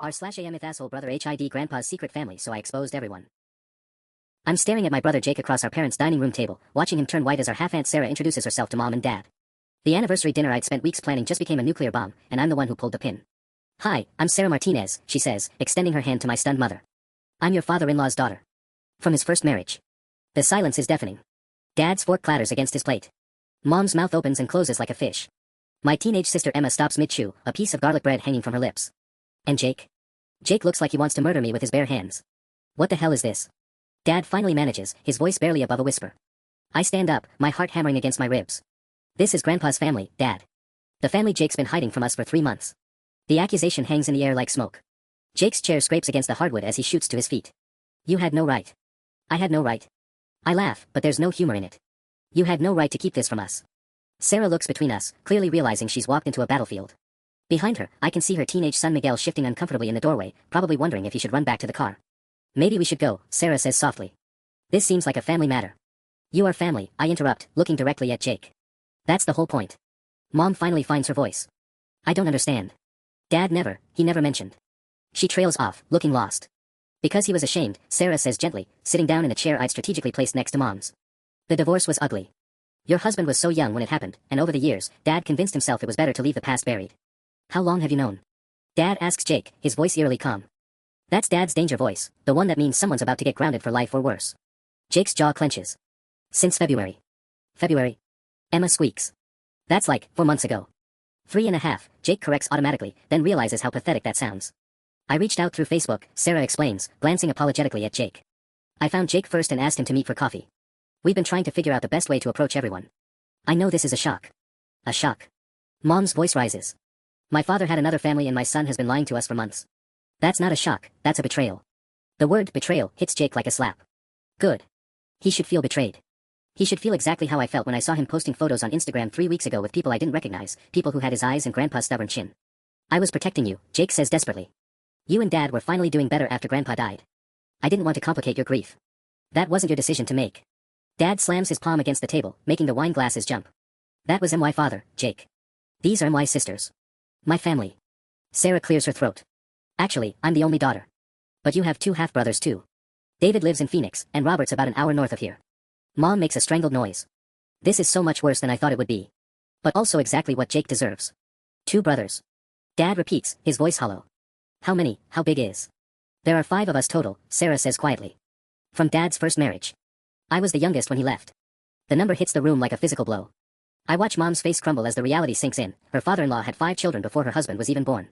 r/AmItheAsshole brother HID grandpa's secret family, so I exposed everyone. I'm staring at my brother Jake across our parents' dining room table, watching him turn white as our half-aunt Sarah introduces herself to mom and dad. The anniversary dinner I'd spent weeks planning just became a nuclear bomb, and I'm the one who pulled the pin. "Hi, I'm Sarah Martinez," she says, extending her hand to my stunned mother. "I'm your father-in-law's daughter. From his first marriage." The silence is deafening. Dad's fork clatters against his plate. Mom's mouth opens and closes like a fish. My teenage sister Emma stops mid-chew, a piece of garlic bread hanging from her lips. "And Jake?" "Jake looks like he wants to murder me with his bare hands." "What the hell is this?" Dad finally manages, his voice barely above a whisper. I stand up, my heart hammering against my ribs. "This is Grandpa's family, Dad. The family Jake's been hiding from us for 3 months." The accusation hangs in the air like smoke. Jake's chair scrapes against the hardwood as he shoots to his feet. "You had no right." "I had no right." I laugh, but there's no humor in it. "You had no right to keep this from us." Sarah looks between us, clearly realizing she's walked into a battlefield. Behind her, I can see her teenage son Miguel shifting uncomfortably in the doorway, probably wondering if he should run back to the car. "Maybe we should go," Sarah says softly. "This seems like a family matter." "You are family," I interrupt, looking directly at Jake. "That's the whole point." Mom finally finds her voice. "I don't understand." "Dad he never mentioned." She trails off, looking lost. "Because he was ashamed," Sarah says gently, sitting down in a chair I'd strategically placed next to Mom's. "The divorce was ugly. Your husband was so young when it happened, and over the years, Dad convinced himself it was better to leave the past buried." "How long have you known?" Dad asks Jake, his voice eerily calm. That's Dad's danger voice, the one that means someone's about to get grounded for life or worse. Jake's jaw clenches. "Since February." "February?" Emma squeaks. "That's like 4 months ago." 3.5, Jake corrects automatically, then realizes how pathetic that sounds. "I reached out through Facebook," Sarah explains, glancing apologetically at Jake. "I found Jake first and asked him to meet for coffee. We've been trying to figure out the best way to approach everyone." "I know this is a shock." "A shock?" Mom's voice rises. "My father had another family and my son has been lying to us for months." "That's not a shock, that's a betrayal." The word betrayal hits Jake like a slap. Good. He should feel betrayed. He should feel exactly how I felt when I saw him posting photos on Instagram 3 weeks ago with people I didn't recognize, people who had his eyes and Grandpa's stubborn chin. "I was protecting you," Jake says desperately. "You and Dad were finally doing better after Grandpa died. I didn't want to complicate your grief. That wasn't your decision to make." Dad slams his palm against the table, making the wine glasses jump. "That was my father, Jake. These are my sisters. My family." Sarah clears her throat. "Actually, I'm the only daughter. But you have 2 half-brothers too. David lives in Phoenix, and Robert's about an hour north of here." Mom makes a strangled noise. "This is so much worse than I thought it would be. But also exactly what Jake deserves. 2 brothers." Dad repeats, his voice hollow. "How many? How big is?" "There are 5 of us total," Sarah says quietly. "From Dad's first marriage. I was the youngest when he left." The number hits the room like a physical blow. I watch Mom's face crumble as the reality sinks in. Her father-in-law had 5 children before her husband was even born.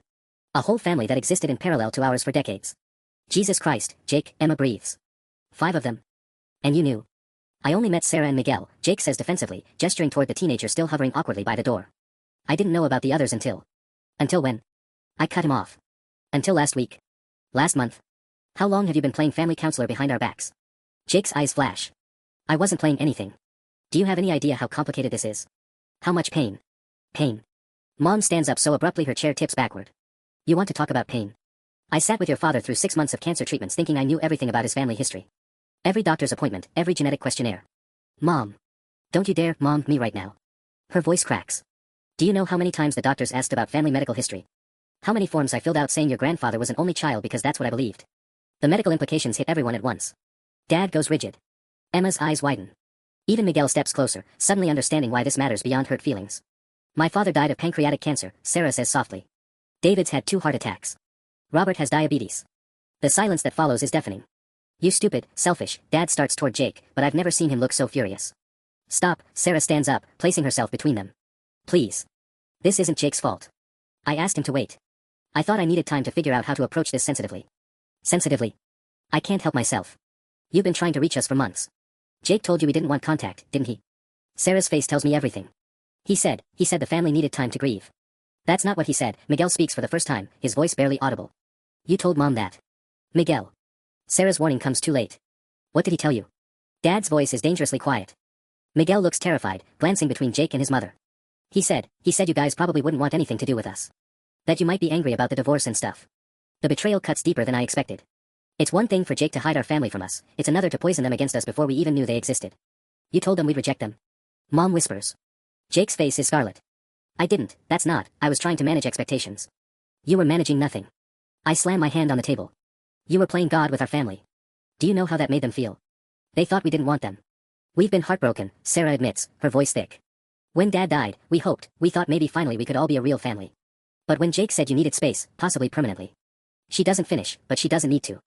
A whole family that existed in parallel to ours for decades. "Jesus Christ, Jake," Emma breathes. 5 of them. And you knew." "I only met Sarah and Miguel," Jake says defensively, gesturing toward the teenager still hovering awkwardly by the door. "I didn't know about the others until..." "Until when?" I cut him off. "Until last week." "Last month?" "How long have you been playing family counselor behind our backs?" Jake's eyes flash. "I wasn't playing anything. Do you have any idea how complicated this is? How much pain?" "Pain." Mom stands up so abruptly her chair tips backward. "You want to talk about pain? I sat with your father through 6 months of cancer treatments thinking I knew everything about his family history. Every doctor's appointment, every genetic questionnaire. Mom. Don't you dare mom me right now." Her voice cracks. "Do you know how many times the doctors asked about family medical history? How many forms I filled out saying your grandfather was an only child because that's what I believed?" The medical implications hit everyone at once. Dad goes rigid. Emma's eyes widen. Even Miguel steps closer, suddenly understanding why this matters beyond hurt feelings. "My father died of pancreatic cancer," Sarah says softly. "David's had 2 heart attacks. Robert has diabetes." The silence that follows is deafening. "You stupid, selfish," Dad starts toward Jake, but I've never seen him look so furious. "Stop," Sarah stands up, placing herself between them. "Please. This isn't Jake's fault. I asked him to wait. I thought I needed time to figure out how to approach this sensitively." "Sensitively? I can't help myself. You've been trying to reach us for months. Jake told you he didn't want contact, didn't he?" Sarah's face tells me everything. He said the family needed time to grieve." "That's not what he said," Miguel speaks for the first time, his voice barely audible. "You told Mom that." "Miguel." Sarah's warning comes too late. "What did he tell you?" Dad's voice is dangerously quiet. Miguel looks terrified, glancing between Jake and his mother. He said you guys probably wouldn't want anything to do with us. That you might be angry about the divorce and stuff." The betrayal cuts deeper than I expected. It's one thing for Jake to hide our family from us, it's another to poison them against us before we even knew they existed. "You told them we'd reject them?" Mom whispers. Jake's face is scarlet. "I didn't, I was trying to manage expectations." "You were managing nothing. I slam my hand on the table. You were playing God with our family. Do you know how that made them feel? They thought we didn't want them. We've been heartbroken, Sarah admits, her voice thick. When Dad died, we thought maybe finally we could all be a real family. But when Jake said you needed space, possibly permanently. She doesn't finish, but she doesn't need to.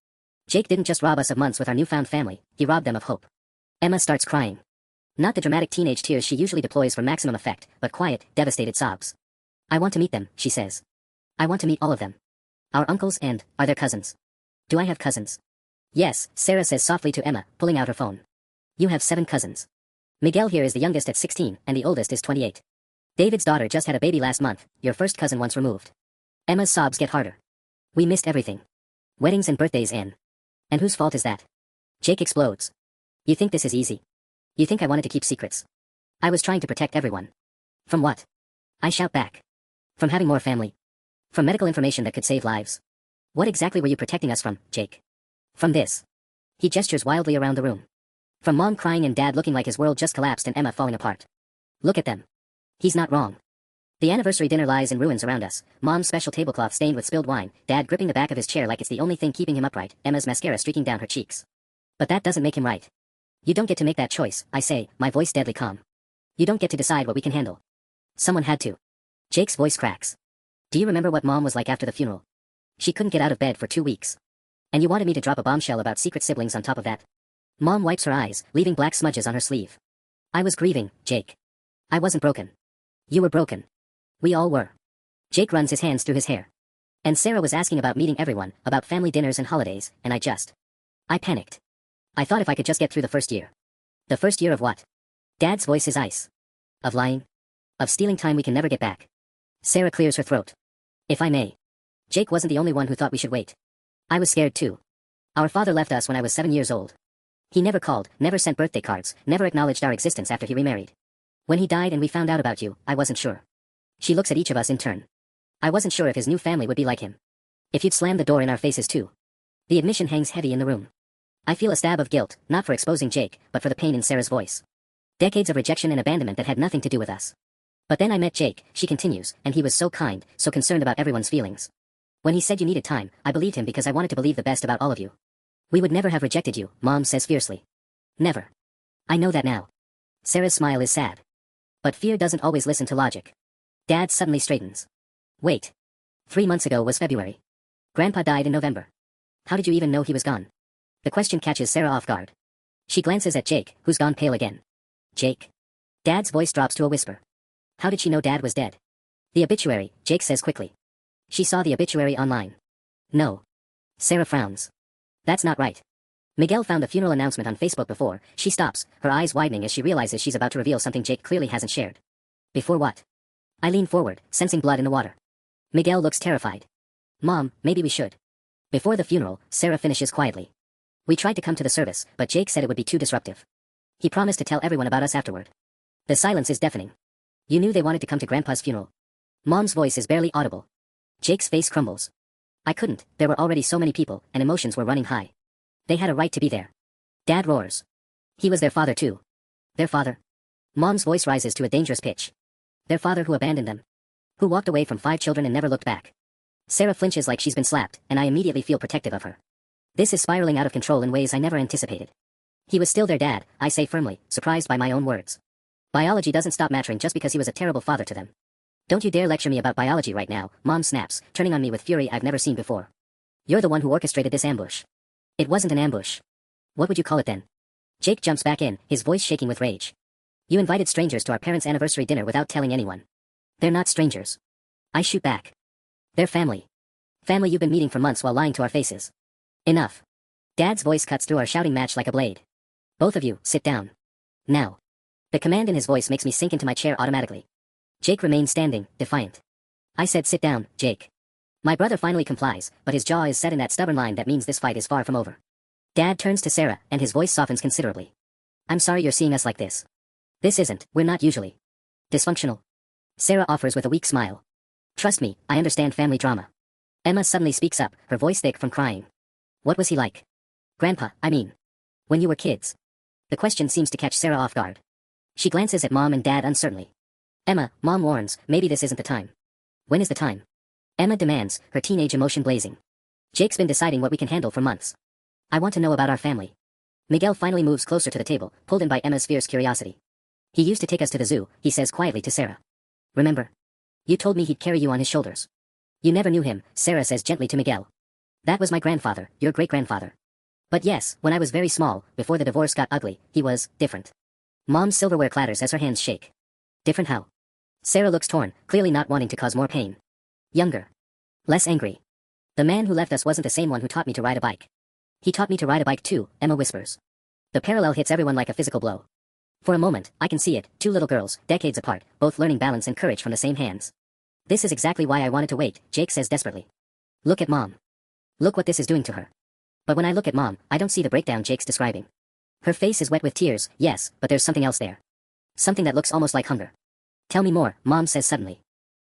Jake didn't just rob us of months with our newfound family, he robbed them of hope. Emma starts crying. Not the dramatic teenage tears she usually deploys for maximum effect, but quiet, devastated sobs. I want to meet them, she says. I want to meet all of them. Our uncles and, are their cousins? Do I have cousins? Yes, Sarah says softly to Emma, pulling out her phone. You have 7 cousins. Miguel here is the youngest at 16, and the oldest is 28. David's daughter just had a baby last month, your first cousin once removed. Emma's sobs get harder. We missed everything. Weddings and birthdays and whose fault is that? Jake explodes. You think this is easy? You think I wanted to keep secrets? I was trying to protect everyone. From what? I shout back. From having more family. From medical information that could save lives. What exactly were you protecting us from, Jake? From this. He gestures wildly around the room. From Mom crying and Dad looking like his world just collapsed and Emma falling apart. Look at them. He's not wrong. The anniversary dinner lies in ruins around us, Mom's special tablecloth stained with spilled wine, Dad gripping the back of his chair like it's the only thing keeping him upright, Emma's mascara streaking down her cheeks. But that doesn't make him right. You don't get to make that choice, I say, my voice deadly calm. You don't get to decide what we can handle. Someone had to. Jake's voice cracks. Do you remember what Mom was like after the funeral? She couldn't get out of bed for 2 weeks. And you wanted me to drop a bombshell about secret siblings on top of that? Mom wipes her eyes, leaving black smudges on her sleeve. I was grieving, Jake. I wasn't broken. You were broken. We all were. Jake runs his hands through his hair. And Sarah was asking about meeting everyone, about family dinners and holidays, and I panicked. I thought if I could just get through the first year. The first year of what? Dad's voice is ice. Of lying? Of stealing time we can never get back. Sarah clears her throat. If I may. Jake wasn't the only one who thought we should wait. I was scared too. Our father left us when I was 7 years old. He never called, never sent birthday cards, never acknowledged our existence after he remarried. When he died and we found out about you, I wasn't sure. She looks at each of us in turn. I wasn't sure if his new family would be like him. If you'd slammed the door in our faces too. The admission hangs heavy in the room. I feel a stab of guilt, not for exposing Jake, but for the pain in Sarah's voice. Decades of rejection and abandonment that had nothing to do with us. But then I met Jake, she continues, and he was so kind, so concerned about everyone's feelings. When he said you needed time, I believed him because I wanted to believe the best about all of you. We would never have rejected you, Mom says fiercely. Never. I know that now. Sarah's smile is sad. But fear doesn't always listen to logic. Dad suddenly straightens. Wait. 3 months ago was February. Grandpa died in November. How did you even know he was gone? The question catches Sarah off guard. She glances at Jake, who's gone pale again. Jake? Dad's voice drops to a whisper. How did she know Dad was dead? The obituary, Jake says quickly. She saw the obituary online. No. Sarah frowns. That's not right. Miguel found a funeral announcement on Facebook before. She stops, her eyes widening as she realizes she's about to reveal something Jake clearly hasn't shared. Before what? I lean forward, sensing blood in the water. Miguel looks terrified. Mom, maybe we should. Before the funeral, Sarah finishes quietly. We tried to come to the service, but Jake said it would be too disruptive. He promised to tell everyone about us afterward. The silence is deafening. You knew they wanted to come to Grandpa's funeral. Mom's voice is barely audible. Jake's face crumbles. I couldn't, there were already so many people, and emotions were running high. They had a right to be there. Dad roars. He was their father too. Their father? Mom's voice rises to a dangerous pitch. Their father who abandoned them. Who walked away from 5 children and never looked back. Sarah flinches like she's been slapped, and I immediately feel protective of her. This is spiraling out of control in ways I never anticipated. He was still their dad, I say firmly, surprised by my own words. Biology doesn't stop mattering just because he was a terrible father to them. Don't you dare lecture me about biology right now, Mom snaps, turning on me with fury I've never seen before. You're the one who orchestrated this ambush. It wasn't an ambush. What would you call it then? Jake jumps back in, his voice shaking with rage. You invited strangers to our parents' anniversary dinner without telling anyone. They're not strangers. I shoot back. They're family. Family you've been meeting for months while lying to our faces. Enough. Dad's voice cuts through our shouting match like a blade. Both of you, sit down. Now. The command in his voice makes me sink into my chair automatically. Jake remains standing, defiant. I said sit down, Jake. My brother finally complies, but his jaw is set in that stubborn line that means this fight is far from over. Dad turns to Sarah, and his voice softens considerably. I'm sorry you're seeing us like this. This isn't, we're not usually dysfunctional. Sarah offers with a weak smile. Trust me, I understand family drama. Emma suddenly speaks up, her voice thick from crying. What was he like? Grandpa, I mean. When you were kids. The question seems to catch Sarah off guard. She glances at Mom and Dad uncertainly. Emma, Mom warns, maybe this isn't the time. When is the time? Emma demands, her teenage emotion blazing. Jake's been deciding what we can handle for months. I want to know about our family. Miguel finally moves closer to the table, pulled in by Emma's fierce curiosity. He used to take us to the zoo, he says quietly to Sarah. Remember? You told me he'd carry you on his shoulders. You never knew him, Sarah says gently to Miguel. That was my grandfather, your great-grandfather. But yes, when I was very small, before the divorce got ugly, he was different. Mom's silverware clatters as her hands shake. Different how? Sarah looks torn, clearly not wanting to cause more pain. Younger. Less angry. The man who left us wasn't the same one who taught me to ride a bike. He taught me to ride a bike too, Emma whispers. The parallel hits everyone like a physical blow. For a moment, I can see it, two little girls, decades apart, both learning balance and courage from the same hands. This is exactly why I wanted to wait, Jake says desperately. Look at Mom. Look what this is doing to her. But when I look at Mom, I don't see the breakdown Jake's describing. Her face is wet with tears, yes, but there's something else there. Something that looks almost like hunger. Tell me more, Mom says suddenly.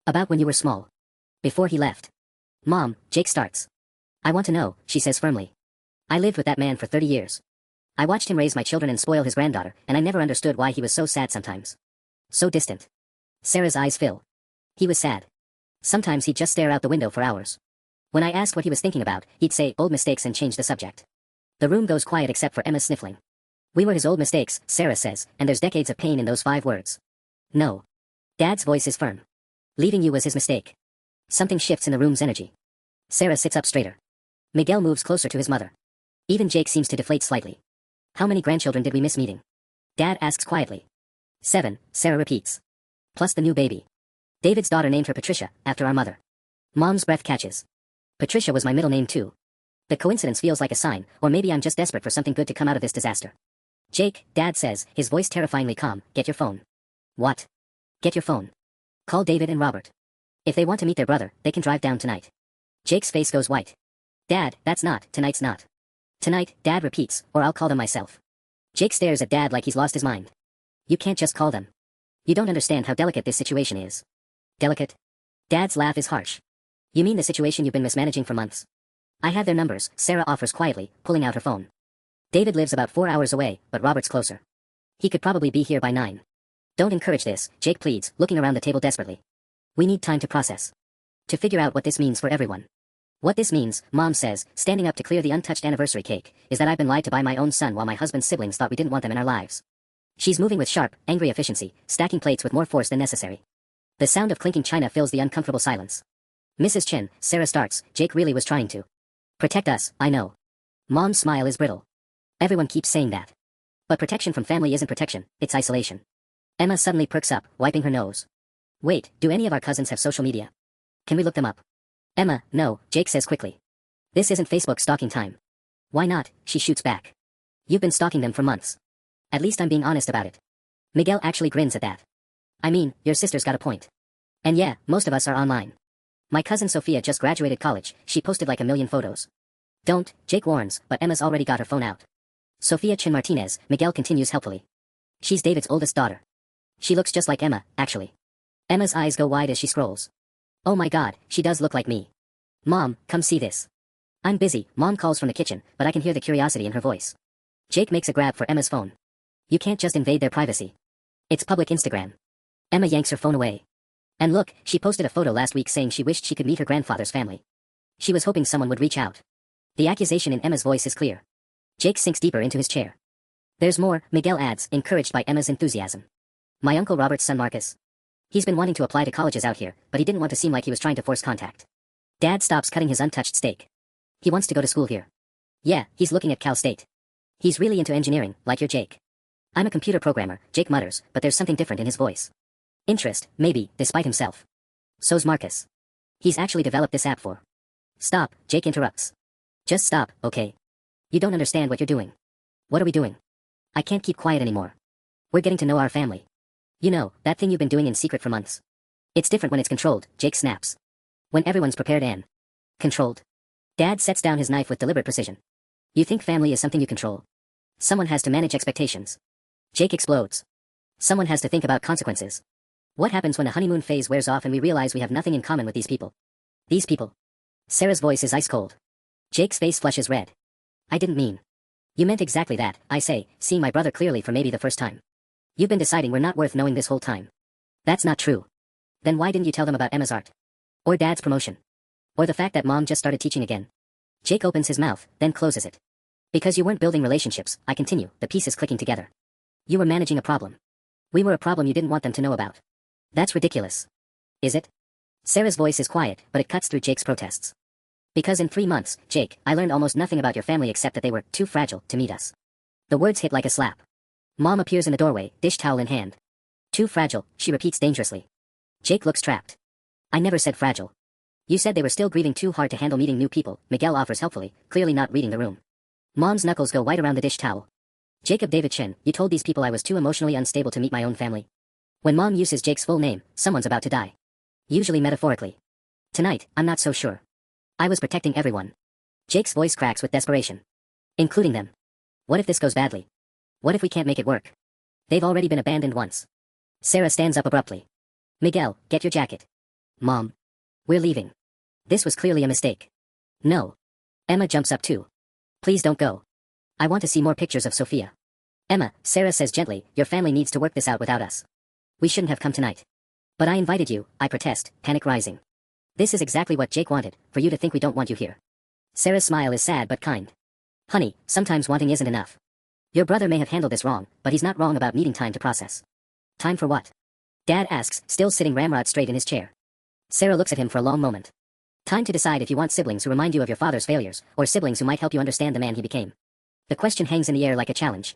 About when you were small. Before he left. Mom, Jake starts. I want to know, she says firmly. I lived with that man for 30 years. I watched him raise my children and spoil his granddaughter, and I never understood why he was so sad sometimes. So distant. Sarah's eyes fill. He was sad. Sometimes he'd just stare out the window for hours. When I asked what he was thinking about, he'd say old mistakes and change the subject. The room goes quiet except for Emma sniffling. We were his old mistakes, Sarah says, and there's decades of pain in those 5 words. No. Dad's voice is firm. Leaving you was his mistake. Something shifts in the room's energy. Sarah sits up straighter. Miguel moves closer to his mother. Even Jake seems to deflate slightly. How many grandchildren did we miss meeting? Dad asks quietly. 7, Sarah repeats. Plus the new baby. David's daughter named her Patricia, after our mother. Mom's breath catches. Patricia was my middle name too. The coincidence feels like a sign, or maybe I'm just desperate for something good to come out of this disaster. Jake, Dad says, his voice terrifyingly calm, get your phone. What? Get your phone. Call David and Robert. If they want to meet their brother, they can drive down tonight. Jake's face goes white. Dad, tonight's not. Tonight, Dad repeats, or I'll call them myself. Jake stares at Dad like he's lost his mind. You can't just call them. You don't understand how delicate this situation is. Delicate? Dad's laugh is harsh. You mean the situation you've been mismanaging for months? I have their numbers, Sarah offers quietly, pulling out her phone. David lives about 4 hours away, but Robert's closer. He could probably be here by 9. Don't encourage this, Jake pleads, looking around the table desperately. We need time to process. To figure out what this means for everyone. What this means, Mom says, standing up to clear the untouched anniversary cake, is that I've been lied to by my own son while my husband's siblings thought we didn't want them in our lives. She's moving with sharp, angry efficiency, stacking plates with more force than necessary. The sound of clinking china fills the uncomfortable silence. Mrs. Chen, Sarah starts, Jake really was trying to protect us, I know. Mom's smile is brittle. Everyone keeps saying that. But protection from family isn't protection, it's isolation. Emma suddenly perks up, wiping her nose. Wait, do any of our cousins have social media? Can we look them up? Emma, no, Jake says quickly. This isn't Facebook stalking time. Why not, she shoots back. You've been stalking them for months. At least I'm being honest about it. Miguel actually grins at that. I mean, your sister's got a point. And yeah, most of us are online. My cousin Sophia just graduated college, she posted like 1,000,000 photos. Don't, Jake warns, but Emma's already got her phone out. Sophia Chin Martinez, Miguel continues helpfully. She's David's oldest daughter. She looks just like Emma, actually. Emma's eyes go wide as she scrolls. Oh my god, she does look like me. Mom, come see this. I'm busy, Mom calls from the kitchen, but I can hear the curiosity in her voice. Jake makes a grab for Emma's phone. You can't just invade their privacy. It's public Instagram. Emma yanks her phone away. And look, she posted a photo last week saying she wished she could meet her grandfather's family. She was hoping someone would reach out. The accusation in Emma's voice is clear. Jake sinks deeper into his chair. There's more, Miguel adds, encouraged by Emma's enthusiasm. My uncle Robert's son Marcus. He's been wanting to apply to colleges out here, but he didn't want to seem like he was trying to force contact. Dad stops cutting his untouched steak. He wants to go to school here. Yeah, he's looking at Cal State. He's really into engineering, like your Jake. I'm a computer programmer, Jake mutters, but there's something different in his voice. Interest, maybe, despite himself. So's Marcus. He's actually developed this app for. Stop, Jake interrupts. Just stop, okay? You don't understand what you're doing. What are we doing? I can't keep quiet anymore. We're getting to know our family. You know, that thing you've been doing in secret for months. It's different when it's controlled, Jake snaps. When everyone's prepared and controlled. Dad sets down his knife with deliberate precision. You think family is something you control? Someone has to manage expectations. Jake explodes. Someone has to think about consequences. What happens when the honeymoon phase wears off and we realize we have nothing in common with these people? These people. Sarah's voice is ice cold. Jake's face flushes red. I didn't mean. You meant exactly that, I say, seeing my brother clearly for maybe the first time. You've been deciding we're not worth knowing this whole time. That's not true. Then why didn't you tell them about Emma's art? Or Dad's promotion? Or the fact that Mom just started teaching again? Jake opens his mouth, then closes it. Because you weren't building relationships, I continue, the pieces clicking together. You were managing a problem. We were a problem you didn't want them to know about. That's ridiculous. Is it? Sarah's voice is quiet, but it cuts through Jake's protests. Because in 3 months, Jake, I learned almost nothing about your family except that they were too fragile to meet us. The words hit like a slap. Mom appears in the doorway, dish towel in hand. Too fragile, she repeats dangerously. Jake looks trapped. I never said fragile. You said they were still grieving too hard to handle meeting new people, Miguel offers helpfully, clearly not reading the room. Mom's knuckles go white around the dish towel. Jacob David Chen, you told these people I was too emotionally unstable to meet my own family. When Mom uses Jake's full name, someone's about to die. Usually metaphorically. Tonight, I'm not so sure. I was protecting everyone. Jake's voice cracks with desperation. Including them. What if this goes badly? What if we can't make it work? They've already been abandoned once. Sarah stands up abruptly. Miguel, get your jacket. Mom. We're leaving. This was clearly a mistake. No. Emma jumps up too. Please don't go. I want to see more pictures of Sophia. Emma, Sarah says gently, your family needs to work this out without us. We shouldn't have come tonight. But I invited you, I protest, panic rising. This is exactly what Jake wanted, for you to think we don't want you here. Sarah's smile is sad but kind. Honey, sometimes wanting isn't enough. Your brother may have handled this wrong, but he's not wrong about needing time to process. Time for what? Dad asks, still sitting ramrod straight in his chair. Sarah looks at him for a long moment. Time to decide if you want siblings who remind you of your father's failures, or siblings who might help you understand the man he became. The question hangs in the air like a challenge.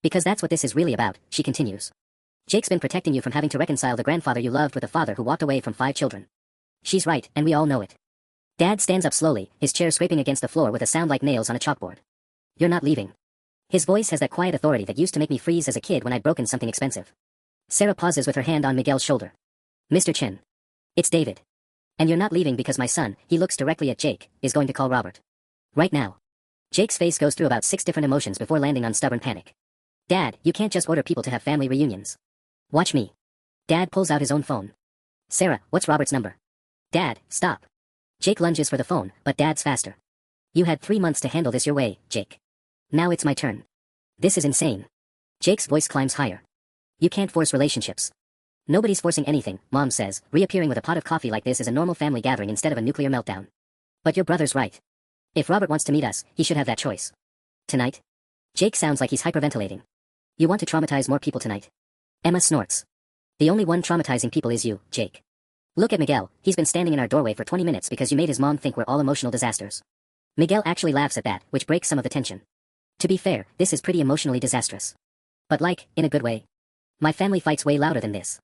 Because that's what this is really about, she continues. Jake's been protecting you from having to reconcile the grandfather you loved with a father who walked away from 5 children. She's right, and we all know it. Dad stands up slowly, his chair scraping against the floor with a sound like nails on a chalkboard. You're not leaving. His voice has that quiet authority that used to make me freeze as a kid when I'd broken something expensive. Sarah pauses with her hand on Miguel's shoulder. Mr. Chen. It's David. And you're not leaving because my son, he looks directly at Jake, is going to call Robert. Right now. Jake's face goes through about 6 different emotions before landing on stubborn panic. Dad, you can't just order people to have family reunions. Watch me. Dad pulls out his own phone. Sarah, what's Robert's number? Dad, stop. Jake lunges for the phone, but Dad's faster. You had 3 months to handle this your way, Jake. Now it's my turn. This is insane. Jake's voice climbs higher. You can't force relationships. Nobody's forcing anything, Mom says, reappearing with a pot of coffee like this is a normal family gathering instead of a nuclear meltdown. But your brother's right. If Robert wants to meet us, he should have that choice. Tonight? Jake sounds like he's hyperventilating. You want to traumatize more people tonight? Emma snorts. The only one traumatizing people is you, Jake. Look at Miguel, he's been standing in our doorway for 20 minutes because you made his mom think we're all emotional disasters. Miguel actually laughs at that, which breaks some of the tension. To be fair, this is pretty emotionally disastrous. But like, in a good way. My family fights way louder than this.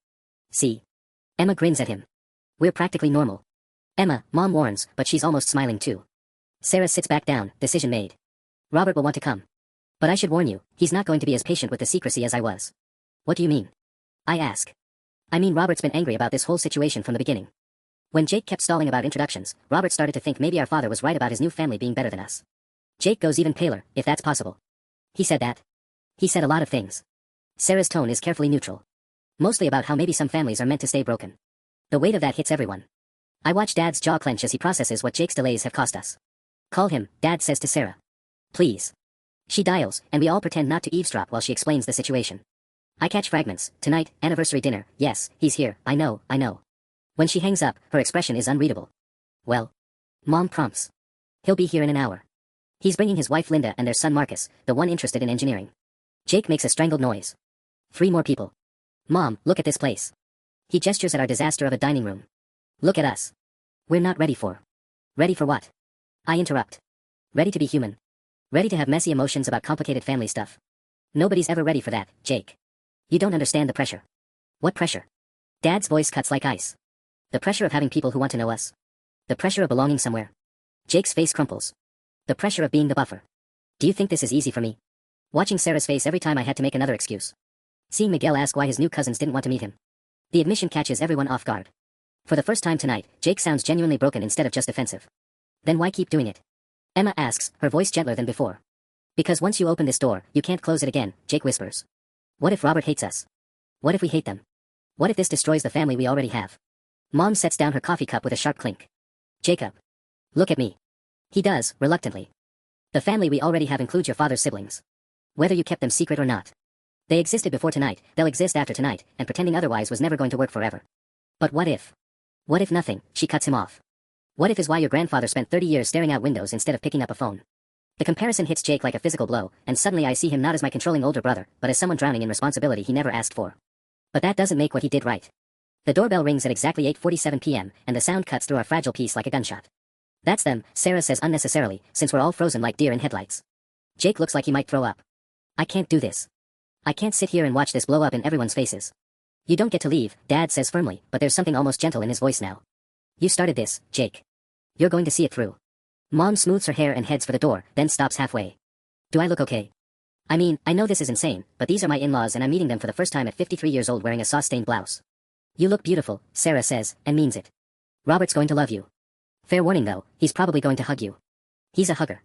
See? Emma grins at him. We're practically normal. Emma, Mom warns, but she's almost smiling too. Sarah sits back down, decision made. Robert will want to come. But I should warn you, he's not going to be as patient with the secrecy as I was. What do you mean? I ask. I mean Robert's been angry about this whole situation from the beginning. When Jake kept stalling about introductions, Robert started to think maybe our father was right about his new family being better than us. Jake goes even paler, if that's possible. He said that. He said a lot of things. Sarah's tone is carefully neutral. Mostly about how maybe some families are meant to stay broken. The weight of that hits everyone. I watch Dad's jaw clench as he processes what Jake's delays have cost us. Call him, Dad says to Sarah. Please. She dials, and we all pretend not to eavesdrop while she explains the situation. I catch fragments. Tonight, anniversary dinner, yes, he's here, I know. When she hangs up, her expression is unreadable. Well? Mom prompts. He'll be here in an hour. He's bringing his wife Linda and their son Marcus, the one interested in engineering. Jake makes a strangled noise. 3 more people. Mom, look at this place. He gestures at our disaster of a dining room. Look at us. We're not ready for. Ready for what? I interrupt. Ready to be human. Ready to have messy emotions about complicated family stuff. Nobody's ever ready for that, Jake. You don't understand the pressure. What pressure? Dad's voice cuts like ice. The pressure of having people who want to know us. The pressure of belonging somewhere. Jake's face crumples. The pressure of being the buffer. Do you think this is easy for me? Watching Sarah's face every time I had to make another excuse. Seeing Miguel ask why his new cousins didn't want to meet him. The admission catches everyone off guard. For the first time tonight, Jake sounds genuinely broken instead of just defensive. Then why keep doing it? Emma asks, her voice gentler than before. Because once you open this door, you can't close it again, Jake whispers. What if Robert hates us? What if we hate them? What if this destroys the family we already have? Mom sets down her coffee cup with a sharp clink. Jacob. Look at me. He does, reluctantly. The family we already have includes your father's siblings. Whether you kept them secret or not. They existed before tonight, they'll exist after tonight, and pretending otherwise was never going to work forever. But what if? What if nothing? She cuts him off. What if is why your grandfather spent 30 years staring out windows instead of picking up a phone? The comparison hits Jake like a physical blow, and suddenly I see him not as my controlling older brother, but as someone drowning in responsibility he never asked for. But that doesn't make what he did right. The doorbell rings at exactly 8:47 p.m., and the sound cuts through our fragile peace like a gunshot. That's them, Sarah says unnecessarily, since we're all frozen like deer in headlights. Jake looks like he might throw up. I can't do this. I can't sit here and watch this blow up in everyone's faces. You don't get to leave, Dad says firmly, but there's something almost gentle in his voice now. You started this, Jake. You're going to see it through. Mom smooths her hair and heads for the door, then stops halfway. Do I look okay? I mean, I know this is insane, but these are my in-laws and I'm meeting them for the first time at 53 years old wearing a sauce-stained blouse. You look beautiful, Sarah says, and means it. Robert's going to love you. Fair warning though, he's probably going to hug you. He's a hugger.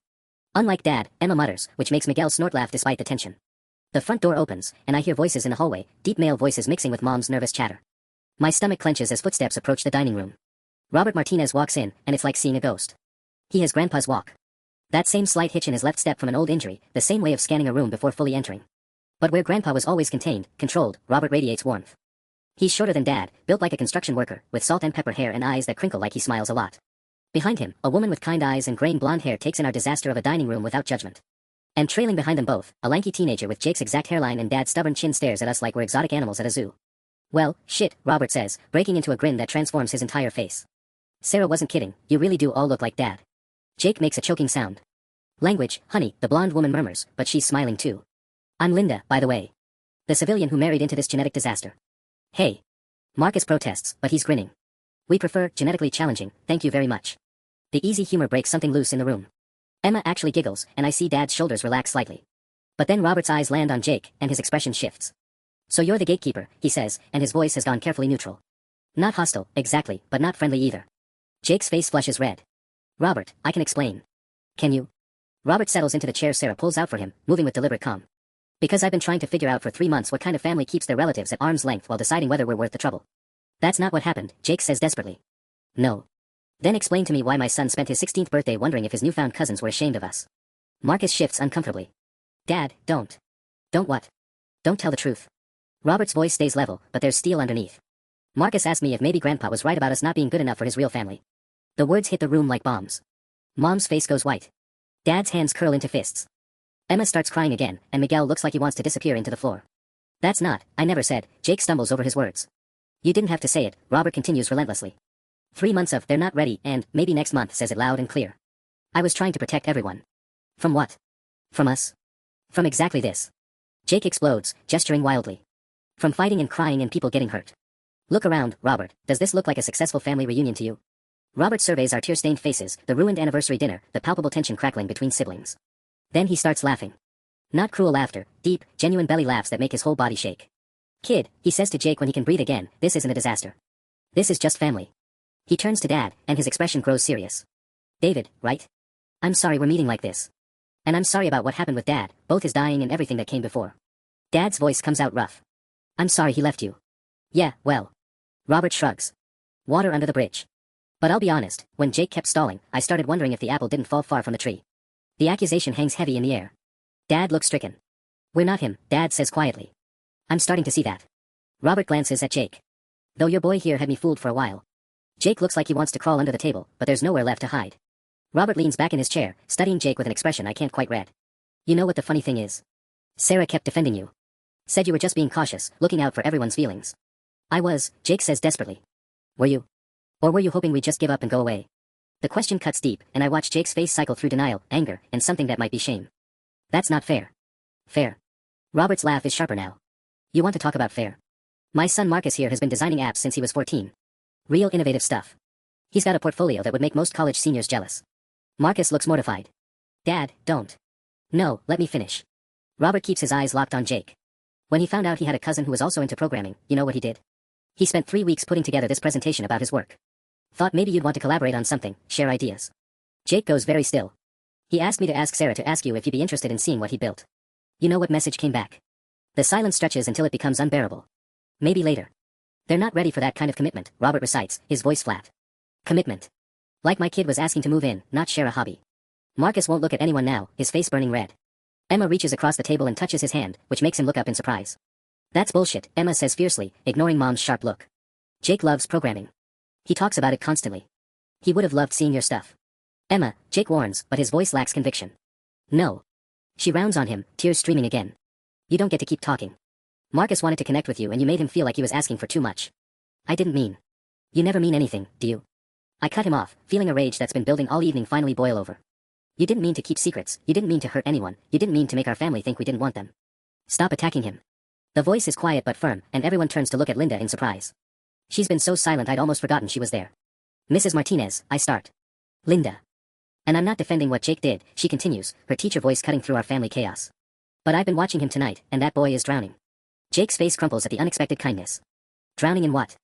Unlike Dad, Emma mutters, which makes Miguel snort laugh despite the tension. The front door opens, and I hear voices in the hallway, deep male voices mixing with Mom's nervous chatter. My stomach clenches as footsteps approach the dining room. Robert Martinez walks in, and it's like seeing a ghost. He has Grandpa's walk. That same slight hitch in his left step from an old injury, the same way of scanning a room before fully entering. But where Grandpa was always contained, controlled, Robert radiates warmth. He's shorter than Dad, built like a construction worker, with salt and pepper hair and eyes that crinkle like he smiles a lot. Behind him, a woman with kind eyes and graying blonde hair takes in our disaster of a dining room without judgment. And trailing behind them both, a lanky teenager with Jake's exact hairline and Dad's stubborn chin stares at us like we're exotic animals at a zoo. Well, shit, Robert says, breaking into a grin that transforms his entire face. Sarah wasn't kidding, you really do all look like Dad. Jake makes a choking sound. Language, honey, the blonde woman murmurs, but she's smiling too. I'm Linda, by the way. The civilian who married into this genetic disaster. Hey. Marcus protests, but he's grinning. We prefer genetically challenging, thank you very much. The easy humor breaks something loose in the room. Emma actually giggles, and I see Dad's shoulders relax slightly. But then Robert's eyes land on Jake, and his expression shifts. So you're the gatekeeper, he says, and his voice has gone carefully neutral. Not hostile, exactly, but not friendly either. Jake's face flushes red. Robert, I can explain. Can you? Robert settles into the chair Sarah pulls out for him, moving with deliberate calm. Because I've been trying to figure out for 3 months what kind of family keeps their relatives at arm's length while deciding whether we're worth the trouble. That's not what happened, Jake says desperately. No. Then explain to me why my son spent his 16th birthday wondering if his newfound cousins were ashamed of us. Marcus shifts uncomfortably. Dad, don't. Don't what? Don't tell the truth. Robert's voice stays level, but there's steel underneath. Marcus asked me if maybe Grandpa was right about us not being good enough for his real family. The words hit the room like bombs. Mom's face goes white. Dad's hands curl into fists. Emma starts crying again, and Miguel looks like he wants to disappear into the floor. That's not, I never said, Jake stumbles over his words. You didn't have to say it, Robert continues relentlessly. 3 months of they're not ready and maybe next month says it loud and clear. I was trying to protect everyone. From what? From us. From exactly this. Jake explodes, gesturing wildly. From fighting and crying and people getting hurt. Look around, Robert, does this look like a successful family reunion to you? Robert surveys our tear-stained faces, the ruined anniversary dinner, the palpable tension crackling between siblings. Then he starts laughing. Not cruel laughter, deep, genuine belly laughs that make his whole body shake. Kid, he says to Jake when he can breathe again, this isn't a disaster. This is just family. He turns to Dad, and his expression grows serious. David, right? I'm sorry we're meeting like this. And I'm sorry about what happened with Dad, both his dying and everything that came before. Dad's voice comes out rough. I'm sorry he left you. Yeah, well. Robert shrugs. Water under the bridge. But I'll be honest, when Jake kept stalling, I started wondering if the apple didn't fall far from the tree. The accusation hangs heavy in the air. Dad looks stricken. We're not him, Dad says quietly. I'm starting to see that. Robert glances at Jake. Though your boy here had me fooled for a while. Jake looks like he wants to crawl under the table, but there's nowhere left to hide. Robert leans back in his chair, studying Jake with an expression I can't quite read. You know what the funny thing is? Sarah kept defending you. Said you were just being cautious, looking out for everyone's feelings. I was, Jake says desperately. Were you? Or were you hoping we'd just give up and go away? The question cuts deep, and I watch Jake's face cycle through denial, anger, and something that might be shame. That's not fair. Fair. Robert's laugh is sharper now. You want to talk about fair? My son Marcus here has been designing apps since he was 14. Real innovative stuff. He's got a portfolio that would make most college seniors jealous. Marcus looks mortified. Dad, don't. No, let me finish. Robert keeps his eyes locked on Jake. When he found out he had a cousin who was also into programming, you know what he did? He spent 3 weeks putting together this presentation about his work. Thought maybe you'd want to collaborate on something, share ideas. Jake goes very still. He asked me to ask Sarah to ask you if you'd be interested in seeing what he built. You know what message came back? The silence stretches until it becomes unbearable. Maybe later. They're not ready for that kind of commitment, Robert recites, his voice flat. Commitment. Like my kid was asking to move in, not share a hobby. Marcus won't look at anyone now, his face burning red. Emma reaches across the table and touches his hand, which makes him look up in surprise. That's bullshit, Emma says fiercely, ignoring Mom's sharp look. Jake loves programming. He talks about it constantly. He would have loved seeing your stuff. Emma, Jake warns, but his voice lacks conviction. No. She rounds on him, tears streaming again. You don't get to keep talking. Marcus wanted to connect with you and you made him feel like he was asking for too much. I didn't mean. You never mean anything, do you? I cut him off, feeling a rage that's been building all evening finally boil over. You didn't mean to keep secrets, you didn't mean to hurt anyone, you didn't mean to make our family think we didn't want them. Stop attacking him. The voice is quiet but firm, and everyone turns to look at Linda in surprise. She's been so silent I'd almost forgotten she was there. Mrs. Martinez, I start. Linda. And I'm not defending what Jake did, she continues, her teacher voice cutting through our family chaos. But I've been watching him tonight, and that boy is drowning. Jake's face crumples at the unexpected kindness. Drowning in what?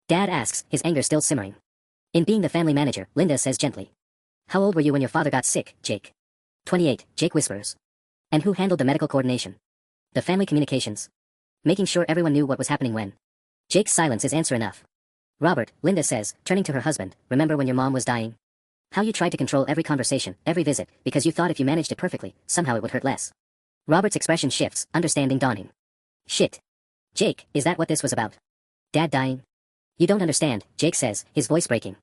Dad asks, his anger still simmering. In being the family manager, Linda says gently. How old were you when your father got sick, Jake? 28, Jake whispers. And who handled the medical coordination? The family communications. Making sure everyone knew what was happening when. Jake's silence is answer enough. Robert, Linda says, turning to her husband, remember when your mom was dying? How you tried to control every conversation, every visit, because you thought if you managed it perfectly, somehow it would hurt less. Robert's expression shifts, understanding dawning. Shit. Jake, is that what this was about? Dad dying? You don't understand, Jake says, his voice breaking.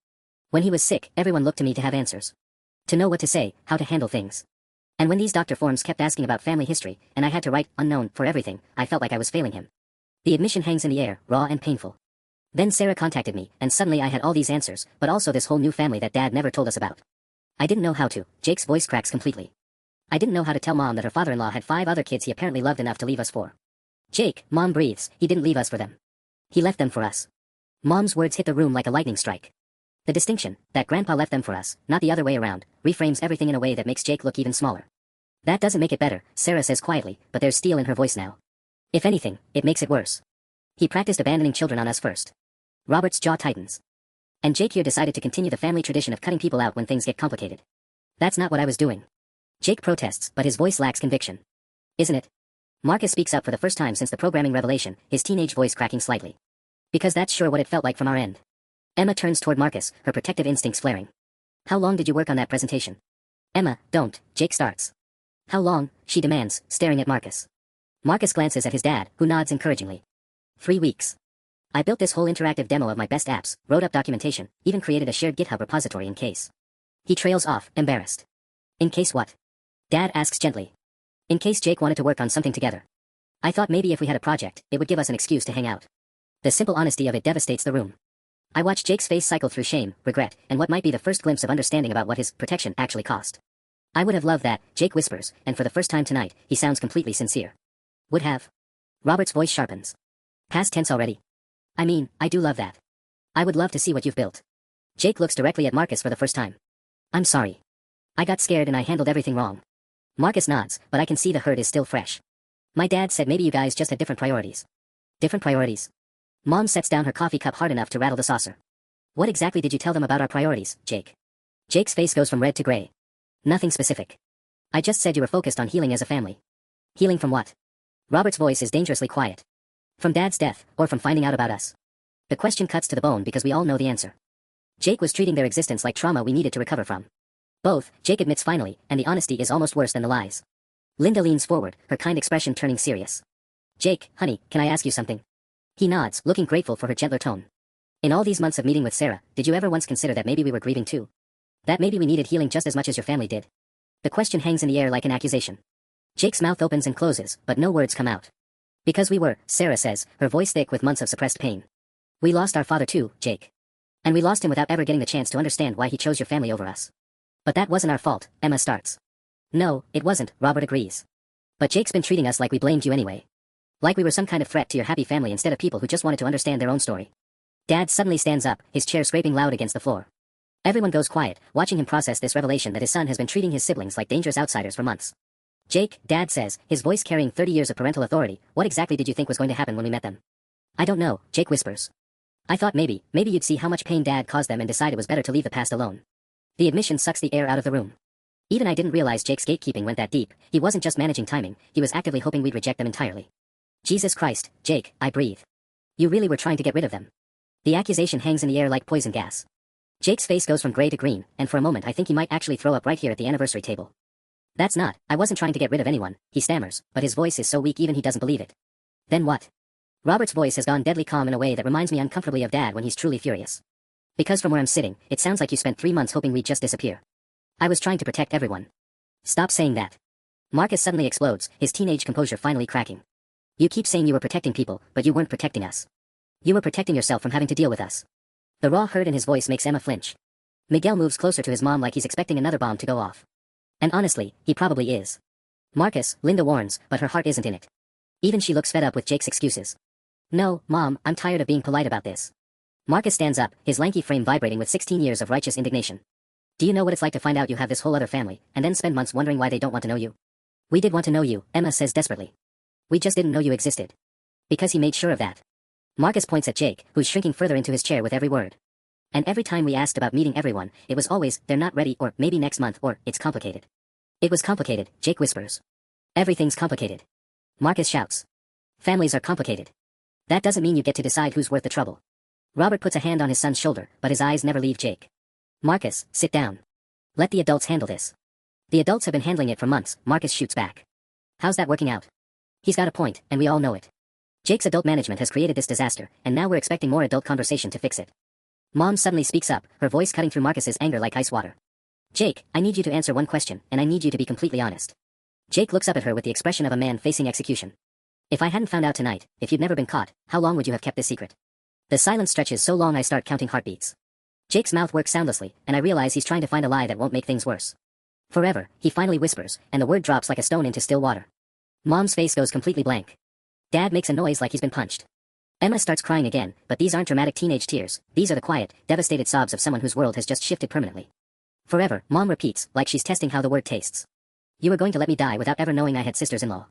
When he was sick, everyone looked to me to have answers. To know what to say, how to handle things. And when these doctor forms kept asking about family history, and I had to write unknown for everything, I felt like I was failing him. The admission hangs in the air, raw and painful. Then Sarah contacted me, and suddenly I had all these answers, but also this whole new family that Dad never told us about. I didn't know how to. Jake's voice cracks completely. I didn't know how to tell Mom that her father-in-law had 5 other kids he apparently loved enough to leave us for. Jake, Mom breathes, he didn't leave us for them. He left them for us. Mom's words hit the room like a lightning strike. The distinction, that Grandpa left them for us, not the other way around, reframes everything in a way that makes Jake look even smaller. That doesn't make it better, Sarah says quietly, but there's steel in her voice now. If anything, it makes it worse. He practiced abandoning children on us first. Robert's jaw tightens. And Jake here decided to continue the family tradition of cutting people out when things get complicated. That's not what I was doing. Jake protests, but his voice lacks conviction. Isn't it? Marcus speaks up for the first time since the programming revelation, his teenage voice cracking slightly. Because that's sure what it felt like from our end. Emma turns toward Marcus, her protective instincts flaring. How long did you work on that presentation? Emma, don't, Jake starts. How long, she demands, staring at Marcus. Marcus glances at his dad, who nods encouragingly. 3 weeks. I built this whole interactive demo of my best apps, wrote up documentation, even created a shared GitHub repository in case. He trails off, embarrassed. In case what? Dad asks gently. In case Jake wanted to work on something together. I thought maybe if we had a project, it would give us an excuse to hang out. The simple honesty of it devastates the room. I watch Jake's face cycle through shame, regret, and what might be the first glimpse of understanding about what his protection actually cost. I would have loved that, Jake whispers, and for the first time tonight, he sounds completely sincere. Would have. Robert's voice sharpens. Past tense already. I mean, I do love that. I would love to see what you've built. Jake looks directly at Marcus for the first time. I'm sorry. I got scared and I handled everything wrong. Marcus nods, but I can see the hurt is still fresh. My dad said maybe you guys just had different priorities. Different priorities? Mom sets down her coffee cup hard enough to rattle the saucer. What exactly did you tell them about our priorities, Jake? Jake's face goes from red to gray. Nothing specific. I just said you were focused on healing as a family. Healing from what? Robert's voice is dangerously quiet. From Dad's death, or from finding out about us? The question cuts to the bone because we all know the answer. Jake was treating their existence like trauma we needed to recover from. Both, Jake admits finally, and the honesty is almost worse than the lies. Linda leans forward, her kind expression turning serious. Jake, honey, can I ask you something? He nods, looking grateful for her gentler tone. In all these months of meeting with Sarah, did you ever once consider that maybe we were grieving too? That maybe we needed healing just as much as your family did? The question hangs in the air like an accusation. Jake's mouth opens and closes, but no words come out. Because we were, Sarah says, her voice thick with months of suppressed pain. We lost our father too, Jake. And we lost him without ever getting the chance to understand why he chose your family over us. But that wasn't our fault, Emma starts. No, it wasn't, Robert agrees. But Jake's been treating us like we blamed you anyway. Like we were some kind of threat to your happy family instead of people who just wanted to understand their own story. Dad suddenly stands up, his chair scraping loud against the floor. Everyone goes quiet, watching him process this revelation that his son has been treating his siblings like dangerous outsiders for months. Jake, Dad says, his voice carrying 30 years of parental authority, what exactly did you think was going to happen when we met them? I don't know, Jake whispers. I thought maybe you'd see how much pain Dad caused them and decide it was better to leave the past alone. The admission sucks the air out of the room. Even I didn't realize Jake's gatekeeping went that deep, he wasn't just managing timing, he was actively hoping we'd reject them entirely. Jesus Christ, Jake, I breathe. You really were trying to get rid of them. The accusation hangs in the air like poison gas. Jake's face goes from gray to green, and for a moment I think he might actually throw up right here at the anniversary table. That's not, I wasn't trying to get rid of anyone, he stammers, but his voice is so weak even he doesn't believe it. Then what? Robert's voice has gone deadly calm in a way that reminds me uncomfortably of Dad when he's truly furious. Because from where I'm sitting, it sounds like you spent 3 months hoping we'd just disappear. I was trying to protect everyone. Stop saying that. Marcus suddenly explodes, his teenage composure finally cracking. You keep saying you were protecting people, but you weren't protecting us. You were protecting yourself from having to deal with us. The raw hurt in his voice makes Emma flinch. Miguel moves closer to his mom like he's expecting another bomb to go off. And honestly, he probably is. Marcus, Linda warns, but her heart isn't in it. Even she looks fed up with Jake's excuses. No, Mom, I'm tired of being polite about this. Marcus stands up, his lanky frame vibrating with 16 years of righteous indignation. Do you know what it's like to find out you have this whole other family, and then spend months wondering why they don't want to know you? We did want to know you, Emma says desperately. We just didn't know you existed. Because he made sure of that. Marcus points at Jake, who's shrinking further into his chair with every word. And every time we asked about meeting everyone, it was always, they're not ready, or maybe next month, or it's complicated. It was complicated, Jake whispers. Everything's complicated. Marcus shouts. Families are complicated. That doesn't mean you get to decide who's worth the trouble. Robert puts a hand on his son's shoulder, but his eyes never leave Jake. Marcus, sit down. Let the adults handle this. The adults have been handling it for months, Marcus shoots back. How's that working out? He's got a point, and we all know it. Jake's adult management has created this disaster, and now we're expecting more adult conversation to fix it. Mom suddenly speaks up, her voice cutting through Marcus's anger like ice water. Jake, I need you to answer one question, and I need you to be completely honest. Jake looks up at her with the expression of a man facing execution. If I hadn't found out tonight, if you'd never been caught, how long would you have kept this secret? The silence stretches so long I start counting heartbeats. Jake's mouth works soundlessly, and I realize he's trying to find a lie that won't make things worse. Forever, he finally whispers, and the word drops like a stone into still water. Mom's face goes completely blank. Dad makes a noise like he's been punched. Emma starts crying again, but these aren't dramatic teenage tears, these are the quiet, devastated sobs of someone whose world has just shifted permanently. Forever, Mom repeats, like she's testing how the word tastes. You were going to let me die without ever knowing I had sisters-in-law.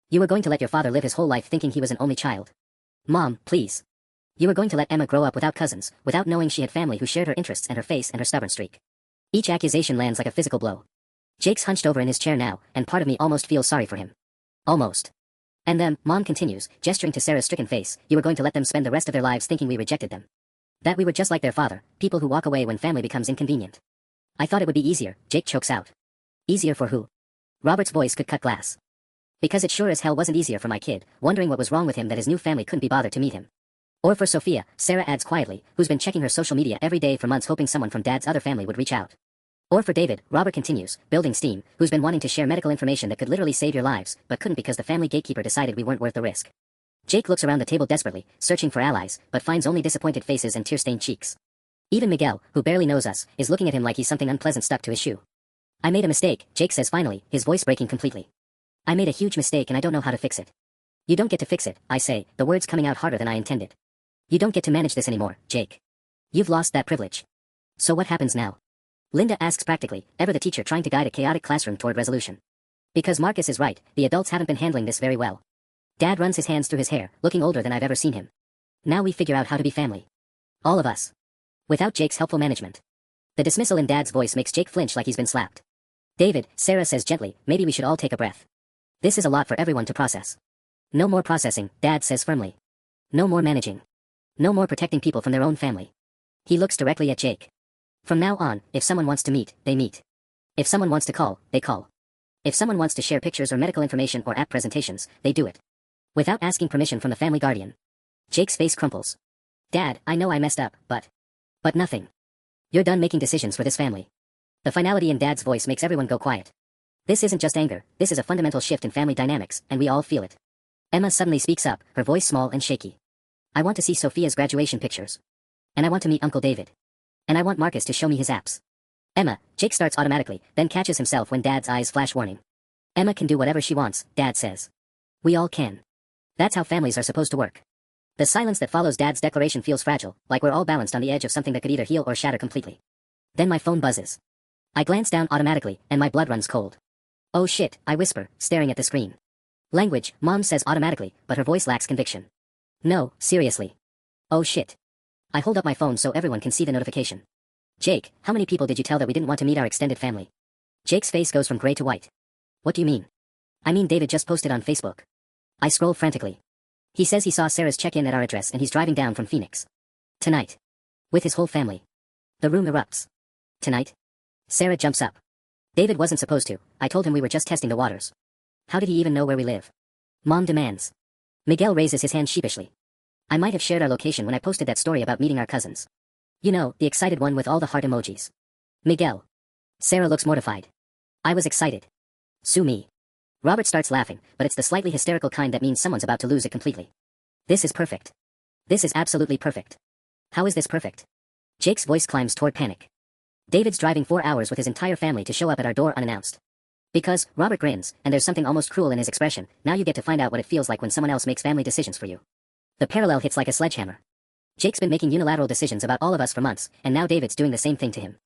You were going to let your father live his whole life thinking he was an only child. Mom, please. You were going to let Emma grow up without cousins, without knowing she had family who shared her interests and her face and her stubborn streak. Each accusation lands like a physical blow. Jake's hunched over in his chair now, and part of me almost feels sorry for him. Almost. And then, Mom continues, gesturing to Sarah's stricken face, you were going to let them spend the rest of their lives thinking we rejected them. That we were just like their father, people who walk away when family becomes inconvenient. I thought it would be easier, Jake chokes out. Easier for who? Robert's voice could cut glass. Because it sure as hell wasn't easier for my kid, wondering what was wrong with him that his new family couldn't be bothered to meet him. Or for Sophia, Sarah adds quietly, who's been checking her social media every day for months hoping someone from Dad's other family would reach out. Or for David, Robert continues, building steam, who's been wanting to share medical information that could literally save your lives, but couldn't because the family gatekeeper decided we weren't worth the risk. Jake looks around the table desperately, searching for allies, but finds only disappointed faces and tear-stained cheeks. Even Miguel, who barely knows us, is looking at him like he's something unpleasant stuck to his shoe. I made a mistake, Jake says finally, his voice breaking completely. I made a huge mistake and I don't know how to fix it. You don't get to fix it, I say, the words coming out harder than I intended. You don't get to manage this anymore, Jake. You've lost that privilege. So what happens now? Linda asks practically, ever the teacher trying to guide a chaotic classroom toward resolution. Because Marcus is right, the adults haven't been handling this very well. Dad runs his hands through his hair, looking older than I've ever seen him. Now we figure out how to be family. All of us. Without Jake's helpful management. The dismissal in Dad's voice makes Jake flinch like he's been slapped. David, Sarah says gently, maybe we should all take a breath. This is a lot for everyone to process. No more processing, Dad says firmly. No more managing. No more protecting people from their own family. He looks directly at Jake. From now on, if someone wants to meet, they meet. If someone wants to call, they call. If someone wants to share pictures or medical information or app presentations, they do it. Without asking permission from the family guardian. Jake's face crumples. Dad, I know I messed up, but nothing. You're done making decisions for this family. The finality in Dad's voice makes everyone go quiet. This isn't just anger, this is a fundamental shift in family dynamics, and we all feel it. Emma suddenly speaks up, her voice small and shaky. I want to see Sophia's graduation pictures. And I want to meet Uncle David. And I want Marcus to show me his apps. Emma, Jake starts automatically, then catches himself when Dad's eyes flash warning. Emma can do whatever she wants, Dad says. We all can. That's how families are supposed to work. The silence that follows Dad's declaration feels fragile, like we're all balanced on the edge of something that could either heal or shatter completely. Then my phone buzzes. I glance down automatically, and my blood runs cold. Oh shit, I whisper, staring at the screen. Language, Mom says automatically, but her voice lacks conviction. No, seriously. Oh shit. I hold up my phone so everyone can see the notification. Jake, how many people did you tell that we didn't want to meet our extended family? Jake's face goes from gray to white. What do you mean? I mean David just posted on Facebook. I scroll frantically. He says he saw Sarah's check-in at our address and he's driving down from Phoenix. Tonight. With his whole family. The room erupts. Tonight? Sarah jumps up. David wasn't supposed to, I told him we were just testing the waters. How did he even know where we live? Mom demands. Miguel raises his hand sheepishly. I might have shared our location when I posted that story about meeting our cousins. You know, the excited one with all the heart emojis. Miguel. Sarah looks mortified. I was excited. Sue me. Robert starts laughing, but it's the slightly hysterical kind that means someone's about to lose it completely. This is perfect. This is absolutely perfect. How is this perfect? Jake's voice climbs toward panic. David's driving 4 hours with his entire family to show up at our door unannounced. Because, Robert grins, and there's something almost cruel in his expression, now you get to find out what it feels like when someone else makes family decisions for you. The parallel hits like a sledgehammer. Jake's been making unilateral decisions about all of us for months, and now David's doing the same thing to him.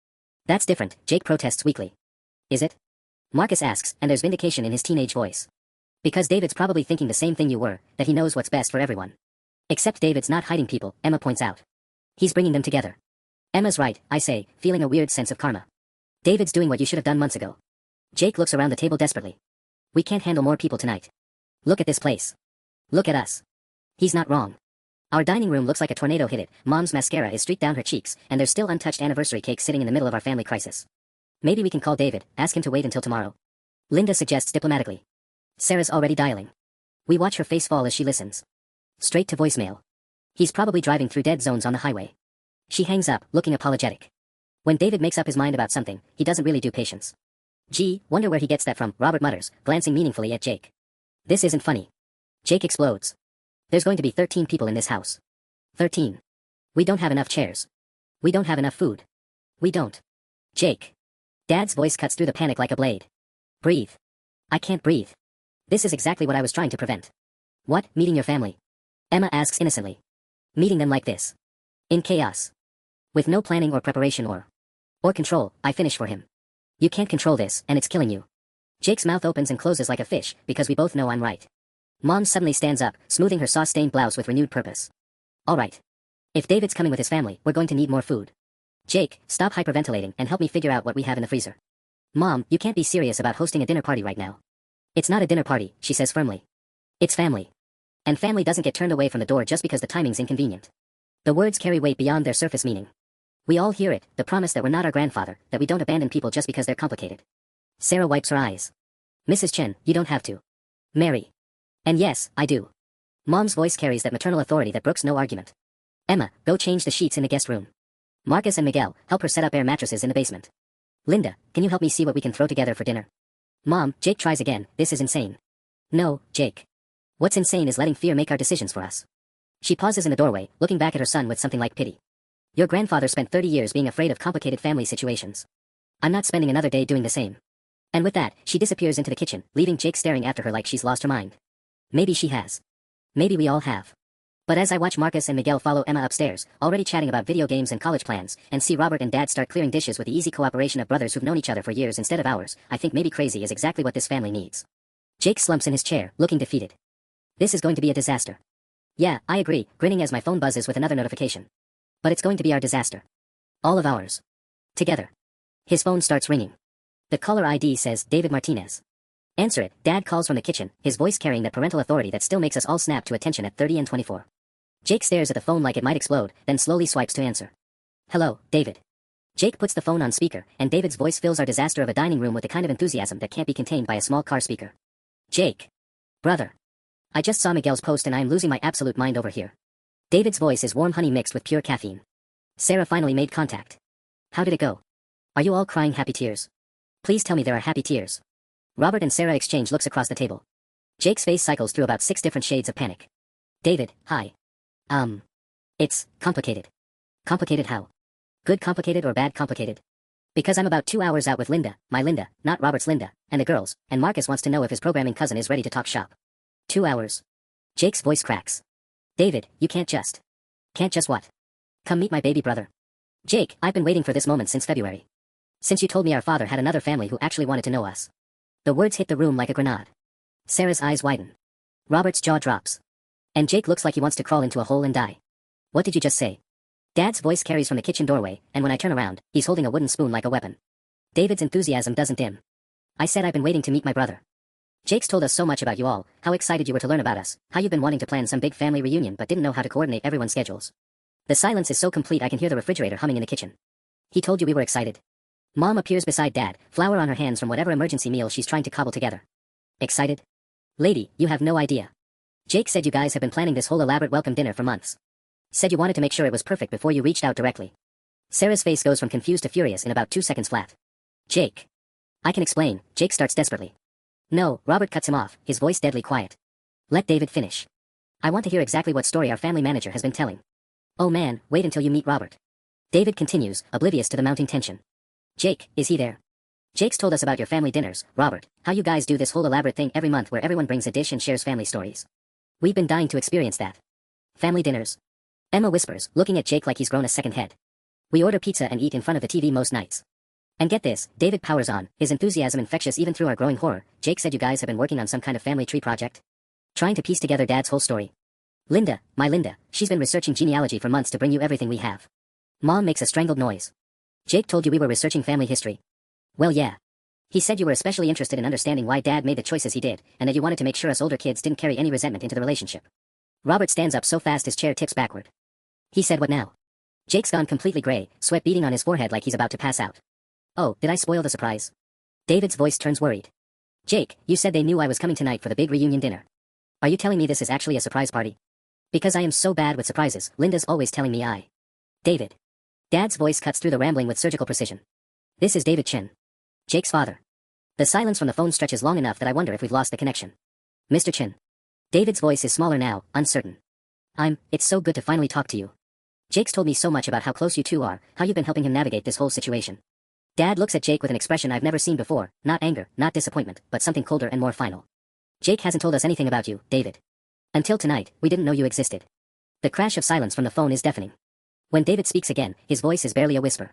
That's different, Jake protests weakly. Is it? Marcus asks, and there's vindication in his teenage voice. Because David's probably thinking the same thing you were, that he knows what's best for everyone. Except David's not hiding people, Emma points out. He's bringing them together. Emma's right, I say, feeling a weird sense of karma. David's doing what you should have done months ago. Jake looks around the table desperately. We can't handle more people tonight. Look at this place. Look at us. He's not wrong. Our dining room looks like a tornado hit it, Mom's mascara is streaked down her cheeks, and there's still untouched anniversary cake sitting in the middle of our family crisis. Maybe we can call David, ask him to wait until tomorrow. Linda suggests diplomatically. Sarah's already dialing. We watch her face fall as she listens. Straight to voicemail. He's probably driving through dead zones on the highway. She hangs up, looking apologetic. When David makes up his mind about something, he doesn't really do patience. Gee, wonder where he gets that from, Robert mutters, glancing meaningfully at Jake. This isn't funny. Jake explodes. There's going to be 13 people in this house. 13. We don't have enough chairs. We don't have enough food. We don't. Jake. Dad's voice cuts through the panic like a blade. Breathe. I can't breathe. This is exactly what I was trying to prevent. What, meeting your family? Emma asks innocently. Meeting them like this. In chaos. With no planning or preparation or control, I finish for him. You can't control this, and it's killing you. Jake's mouth opens and closes like a fish, because we both know I'm right. Mom suddenly stands up, smoothing her sauce-stained blouse with renewed purpose. All right. If David's coming with his family, we're going to need more food. Jake, stop hyperventilating and help me figure out what we have in the freezer. Mom, you can't be serious about hosting a dinner party right now. It's not a dinner party, she says firmly. It's family. And family doesn't get turned away from the door just because the timing's inconvenient. The words carry weight beyond their surface meaning. We all hear it, the promise that we're not our grandfather, that we don't abandon people just because they're complicated. Sarah wipes her eyes. Mrs. Chen, you don't have to. Mary. And yes, I do. Mom's voice carries that maternal authority that brooks no argument. Emma, go change the sheets in the guest room. Marcus and Miguel, help her set up air mattresses in the basement. Linda, can you help me see what we can throw together for dinner? Mom, Jake tries again, this is insane. No, Jake. What's insane is letting fear make our decisions for us. She pauses in the doorway, looking back at her son with something like pity. Your grandfather spent 30 years being afraid of complicated family situations. I'm not spending another day doing the same. And with that, she disappears into the kitchen, leaving Jake staring after her like she's lost her mind. Maybe she has. Maybe we all have. But as I watch Marcus and Miguel follow Emma upstairs, already chatting about video games and college plans, and see Robert and Dad start clearing dishes with the easy cooperation of brothers who've known each other for years instead of hours, I think maybe crazy is exactly what this family needs. Jake slumps in his chair, looking defeated. This is going to be a disaster. Yeah, I agree, grinning as my phone buzzes with another notification. But it's going to be our disaster. All of ours. Together. His phone starts ringing. The caller ID says David Martinez. Answer it, Dad calls from the kitchen, his voice carrying that parental authority that still makes us all snap to attention at 30 and 24. Jake stares at the phone like it might explode, then slowly swipes to answer. Hello, David. Jake puts the phone on speaker, and David's voice fills our disaster of a dining room with the kind of enthusiasm that can't be contained by a small car speaker. Jake. Brother. I just saw Miguel's post and I am losing my absolute mind over here. David's voice is warm honey mixed with pure caffeine. Sarah finally made contact. How did it go? Are you all crying happy tears? Please tell me there are happy tears. Robert and Sarah exchange looks across the table. Jake's face cycles through about 6 different shades of panic. David, hi. It's complicated. Complicated how? Good complicated or bad complicated? Because I'm about 2 hours out with Linda, my Linda, not Robert's Linda, and the girls, and Marcus wants to know if his programming cousin is ready to talk shop. 2 hours. Jake's voice cracks. David, you can't just. Can't just what? Come meet my baby brother. Jake, I've been waiting for this moment since February. Since you told me our father had another family who actually wanted to know us. The words hit the room like a grenade. Sarah's eyes widen. Robert's jaw drops. And Jake looks like he wants to crawl into a hole and die. What did you just say? Dad's voice carries from the kitchen doorway, and when I turn around, he's holding a wooden spoon like a weapon. David's enthusiasm doesn't dim. I said I've been waiting to meet my brother. Jake's told us so much about you all, how excited you were to learn about us, how you've been wanting to plan some big family reunion but didn't know how to coordinate everyone's schedules. The silence is so complete I can hear the refrigerator humming in the kitchen. He told you we were excited. Mom appears beside Dad, flour on her hands from whatever emergency meal she's trying to cobble together. Excited? Lady, you have no idea. Jake said you guys have been planning this whole elaborate welcome dinner for months. Said you wanted to make sure it was perfect before you reached out directly. Sarah's face goes from confused to furious in about 2 seconds flat. Jake. I can explain, Jake starts desperately. No, Robert cuts him off, his voice deadly quiet. Let David finish. I want to hear exactly what story our family manager has been telling. Oh man, wait until you meet Robert. David continues, oblivious to the mounting tension. Jake, is he there? Jake's told us about your family dinners, Robert, how you guys do this whole elaborate thing every month where everyone brings a dish and shares family stories. We've been dying to experience that. Family dinners. Emma whispers, looking at Jake like he's grown a second head. We order pizza and eat in front of the TV most nights. And get this, David powers on, his enthusiasm infectious even through our growing horror. Jake said you guys have been working on some kind of family tree project? Trying to piece together Dad's whole story. Linda, my Linda, she's been researching genealogy for months to bring you everything we have. Mom makes a strangled noise. Jake told you we were researching family history. Well yeah. He said you were especially interested in understanding why Dad made the choices he did, and that you wanted to make sure us older kids didn't carry any resentment into the relationship. Robert stands up so fast his chair tips backward. He said what now? Jake's gone completely gray, sweat beading on his forehead like he's about to pass out. Oh, did I spoil the surprise? David's voice turns worried. Jake, you said they knew I was coming tonight for the big reunion dinner. Are you telling me this is actually a surprise party? Because I am so bad with surprises, Linda's always telling me I. David. Dad's voice cuts through the rambling with surgical precision. This is David Chin. Jake's father. The silence from the phone stretches long enough that I wonder if we've lost the connection. Mr. Chin. David's voice is smaller now, uncertain. It's so good to finally talk to you. Jake's told me so much about how close you two are, how you've been helping him navigate this whole situation. Dad looks at Jake with an expression I've never seen before, not anger, not disappointment, but something colder and more final. Jake hasn't told us anything about you, David. Until tonight, we didn't know you existed. The crash of silence from the phone is deafening. When David speaks again, his voice is barely a whisper.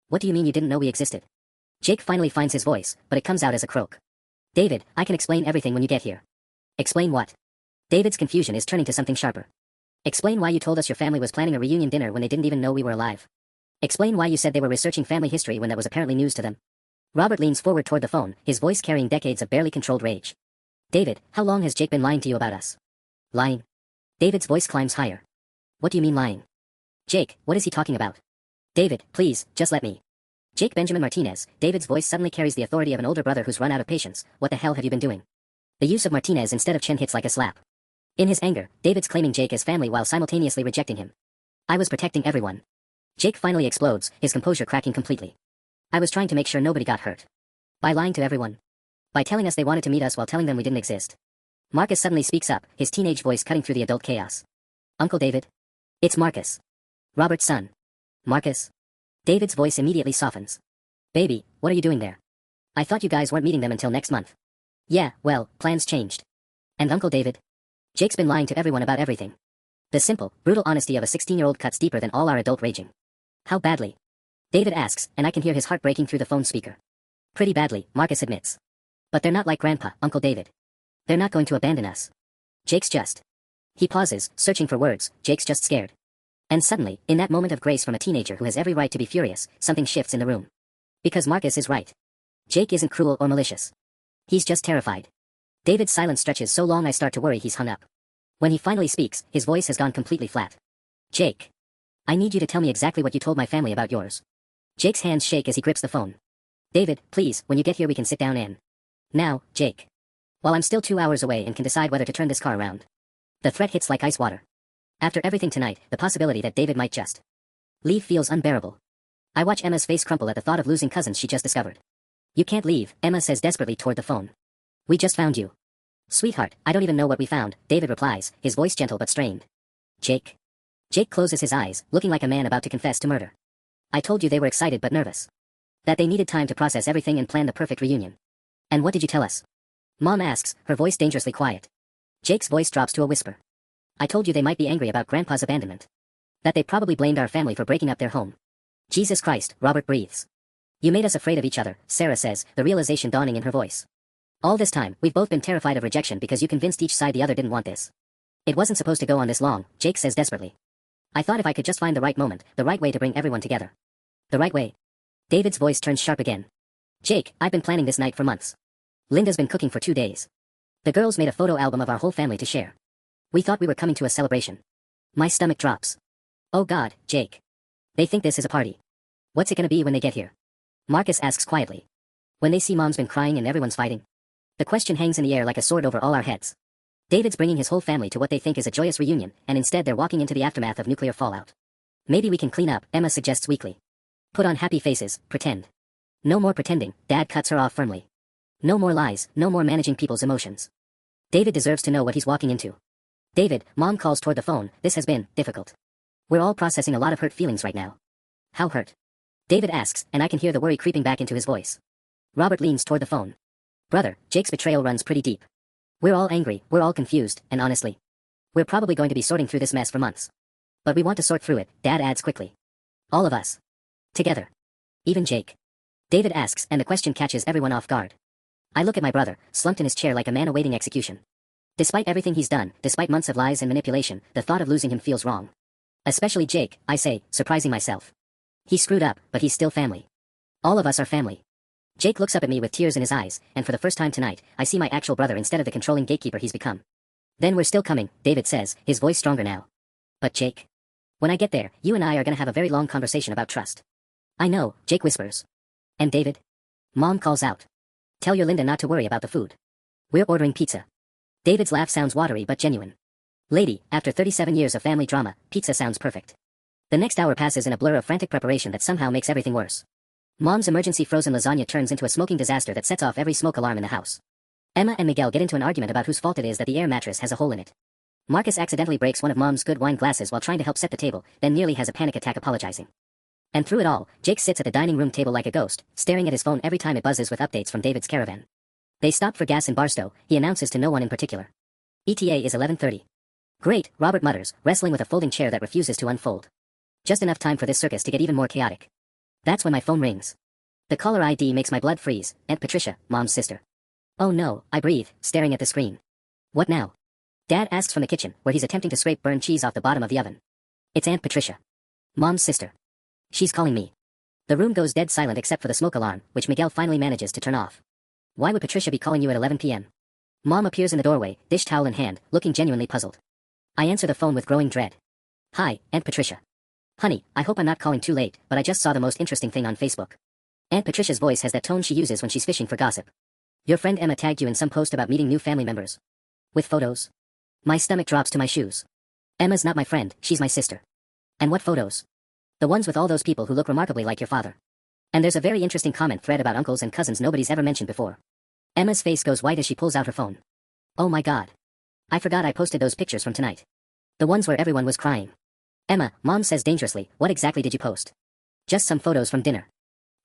What do you mean you didn't know we existed? Jake finally finds his voice, but it comes out as a croak. David, I can explain everything when you get here. Explain what? David's confusion is turning to something sharper. Explain why you told us your family was planning a reunion dinner when they didn't even know we were alive. Explain why you said they were researching family history when that was apparently news to them. Robert leans forward toward the phone, his voice carrying decades of barely controlled rage. David, how long has Jake been lying to you about us? Lying? David's voice climbs higher. What do you mean lying? Jake, what is he talking about? David, please, just let me. Jake Benjamin Martinez, David's voice suddenly carries the authority of an older brother who's run out of patience. What the hell have you been doing? The use of Martinez instead of Chen hits like a slap. In his anger, David's claiming Jake as family while simultaneously rejecting him. I was protecting everyone. Jake finally explodes, his composure cracking completely. I was trying to make sure nobody got hurt. By lying to everyone. By telling us they wanted to meet us while telling them we didn't exist. Marcus suddenly speaks up, his teenage voice cutting through the adult chaos. Uncle David? It's Marcus. Robert's son. Marcus? David's voice immediately softens. Baby, what are you doing there? I thought you guys weren't meeting them until next month. Yeah, well, plans changed. And Uncle David? Jake's been lying to everyone about everything. The simple, brutal honesty of a 16-year-old cuts deeper than all our adult raging. How badly? David asks, and I can hear his heart breaking through the phone speaker. Pretty badly, Marcus admits. But they're not like Grandpa, Uncle David. They're not going to abandon us. Jake's just. He pauses, searching for words. Jake's just scared. And suddenly, in that moment of grace from a teenager who has every right to be furious, something shifts in the room. Because Marcus is right. Jake isn't cruel or malicious. He's just terrified. David's silence stretches so long I start to worry he's hung up. When he finally speaks, his voice has gone completely flat. Jake. I need you to tell me exactly what you told my family about yours. Jake's hands shake as he grips the phone. David, please, when you get here we can sit down and... Now, Jake. While I'm still 2 hours away and can decide whether to turn this car around. The threat hits like ice water. After everything tonight, the possibility that David might just leave feels unbearable. I watch Emma's face crumple at the thought of losing cousins she just discovered. You can't leave, Emma says desperately toward the phone. We just found you. Sweetheart, I don't even know what we found, David replies, his voice gentle but strained. Jake. Jake closes his eyes, looking like a man about to confess to murder. I told you they were excited but nervous. That they needed time to process everything and plan the perfect reunion. And what did you tell us? Mom asks, her voice dangerously quiet. Jake's voice drops to a whisper. I told you they might be angry about Grandpa's abandonment. That they probably blamed our family for breaking up their home. Jesus Christ, Robert breathes. You made us afraid of each other, Sarah says, the realization dawning in her voice. All this time, we've both been terrified of rejection because you convinced each side the other didn't want this. It wasn't supposed to go on this long, Jake says desperately. I thought if I could just find the right moment, the right way to bring everyone together. The right way. David's voice turns sharp again. Jake, I've been planning this night for months. Linda's been cooking for 2 days. The girls made a photo album of our whole family to share. We thought we were coming to a celebration. My stomach drops. Oh God, Jake. They think this is a party. What's it gonna be when they get here? Marcus asks quietly. When they see Mom's been crying and everyone's fighting. The question hangs in the air like a sword over all our heads. David's bringing his whole family to what they think is a joyous reunion, and instead they're walking into the aftermath of nuclear fallout. Maybe we can clean up, Emma suggests weakly. Put on happy faces, pretend. No more pretending, Dad cuts her off firmly. No more lies, no more managing people's emotions. David deserves to know what he's walking into. David, Mom calls toward the phone, this has been difficult. We're all processing a lot of hurt feelings right now. How hurt? David asks, and I can hear the worry creeping back into his voice. Robert leans toward the phone. Brother, Jake's betrayal runs pretty deep. We're all angry, we're all confused, and honestly, we're probably going to be sorting through this mess for months. But we want to sort through it, Dad adds quickly. All of us. Together. Even Jake. David asks, and the question catches everyone off guard. I look at my brother, slumped in his chair like a man awaiting execution. Despite everything he's done, despite months of lies and manipulation, the thought of losing him feels wrong. Especially Jake, I say, surprising myself. He screwed up, but he's still family. All of us are family. Jake looks up at me with tears in his eyes, and for the first time tonight, I see my actual brother instead of the controlling gatekeeper he's become. Then we're still coming, David says, his voice stronger now. But Jake. When I get there, you and I are gonna have a very long conversation about trust. I know, Jake whispers. And David? Mom calls out. Tell your Linda not to worry about the food. We're ordering pizza. David's laugh sounds watery but genuine. Lady, after 37 years of family drama, pizza sounds perfect. The next hour passes in a blur of frantic preparation that somehow makes everything worse. Mom's emergency frozen lasagna turns into a smoking disaster that sets off every smoke alarm in the house. Emma and Miguel get into an argument about whose fault it is that the air mattress has a hole in it. Marcus accidentally breaks one of Mom's good wine glasses while trying to help set the table, then nearly has a panic attack apologizing. And through it all, Jake sits at the dining room table like a ghost, staring at his phone every time it buzzes with updates from David's caravan. They stop for gas in Barstow, he announces to no one in particular. ETA is 11:30. Great, Robert mutters, wrestling with a folding chair that refuses to unfold. Just enough time for this circus to get even more chaotic. That's when my phone rings. The caller ID makes my blood freeze, Aunt Patricia, Mom's sister. Oh no, I breathe, staring at the screen. What now? Dad asks from the kitchen, where he's attempting to scrape burned cheese off the bottom of the oven. It's Aunt Patricia. Mom's sister. She's calling me. The room goes dead silent except for the smoke alarm, which Miguel finally manages to turn off. Why would Patricia be calling you at 11 p.m.? Mom appears in the doorway, dish towel in hand, looking genuinely puzzled. I answer the phone with growing dread. Hi, Aunt Patricia. Honey, I hope I'm not calling too late, but I just saw the most interesting thing on Facebook. Aunt Patricia's voice has that tone she uses when she's fishing for gossip. Your friend Emma tagged you in some post about meeting new family members. With photos. My stomach drops to my shoes. Emma's not my friend, she's my sister. And what photos? The ones with all those people who look remarkably like your father. And there's a very interesting comment thread about uncles and cousins nobody's ever mentioned before. Emma's face goes white as she pulls out her phone. Oh my god. I forgot I posted those pictures from tonight. The ones where everyone was crying. Emma, Mom says dangerously, what exactly did you post? Just some photos from dinner.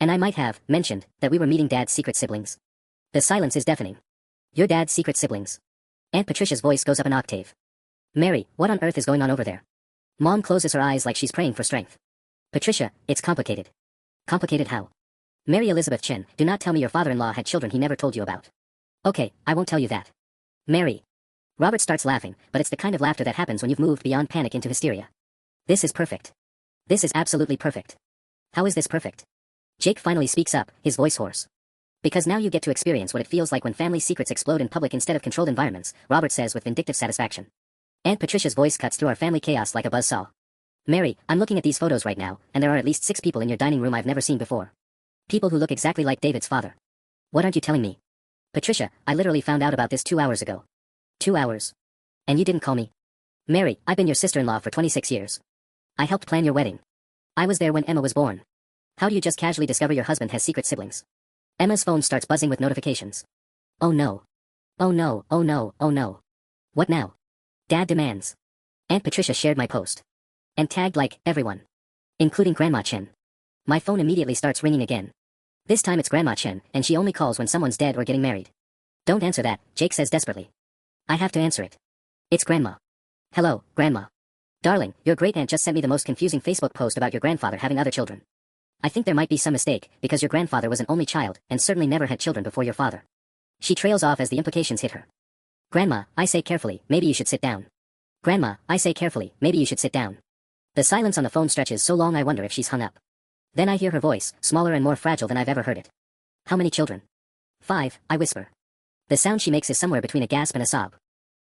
And I might have mentioned that we were meeting Dad's secret siblings. The silence is deafening. Your Dad's secret siblings. Aunt Patricia's voice goes up an octave. Mary, what on earth is going on over there? Mom closes her eyes like she's praying for strength. Patricia, it's complicated. Complicated how? Mary Elizabeth Chen, do not tell me your father-in-law had children he never told you about. Okay, I won't tell you that. Mary. Robert starts laughing, but it's the kind of laughter that happens when you've moved beyond panic into hysteria. This is perfect. This is absolutely perfect. How is this perfect? Jake finally speaks up, his voice hoarse. Because now you get to experience what it feels like when family secrets explode in public instead of controlled environments, Robert says with vindictive satisfaction. Aunt Patricia's voice cuts through our family chaos like a buzzsaw. Mary, I'm looking at these photos right now, and there are at least 6 people in your dining room I've never seen before. People who look exactly like David's father. What aren't you telling me? Patricia, I literally found out about this 2 hours ago. 2 hours. And you didn't call me? Mary, I've been your sister-in-law for 26 years. I helped plan your wedding. I was there when Emma was born. How do you just casually discover your husband has secret siblings? Emma's phone starts buzzing with notifications. Oh no. Oh no, oh no, oh no. What now? Dad demands. Aunt Patricia shared my post. And tagged like, everyone. Including Grandma Chen. My phone immediately starts ringing again. This time it's Grandma Chen, and she only calls when someone's dead or getting married. Don't answer that, Jake says desperately. I have to answer it. It's Grandma. Hello, Grandma. Darling, your great-aunt just sent me the most confusing Facebook post about your grandfather having other children. I think there might be some mistake, because your grandfather was an only child, and certainly never had children before your father. She trails off as the implications hit her. Grandma, I say carefully, maybe you should sit down. Grandma, I say carefully, maybe you should sit down. The silence on the phone stretches so long I wonder if she's hung up. Then I hear her voice, smaller and more fragile than I've ever heard it. How many children? 5, I whisper. The sound she makes is somewhere between a gasp and a sob.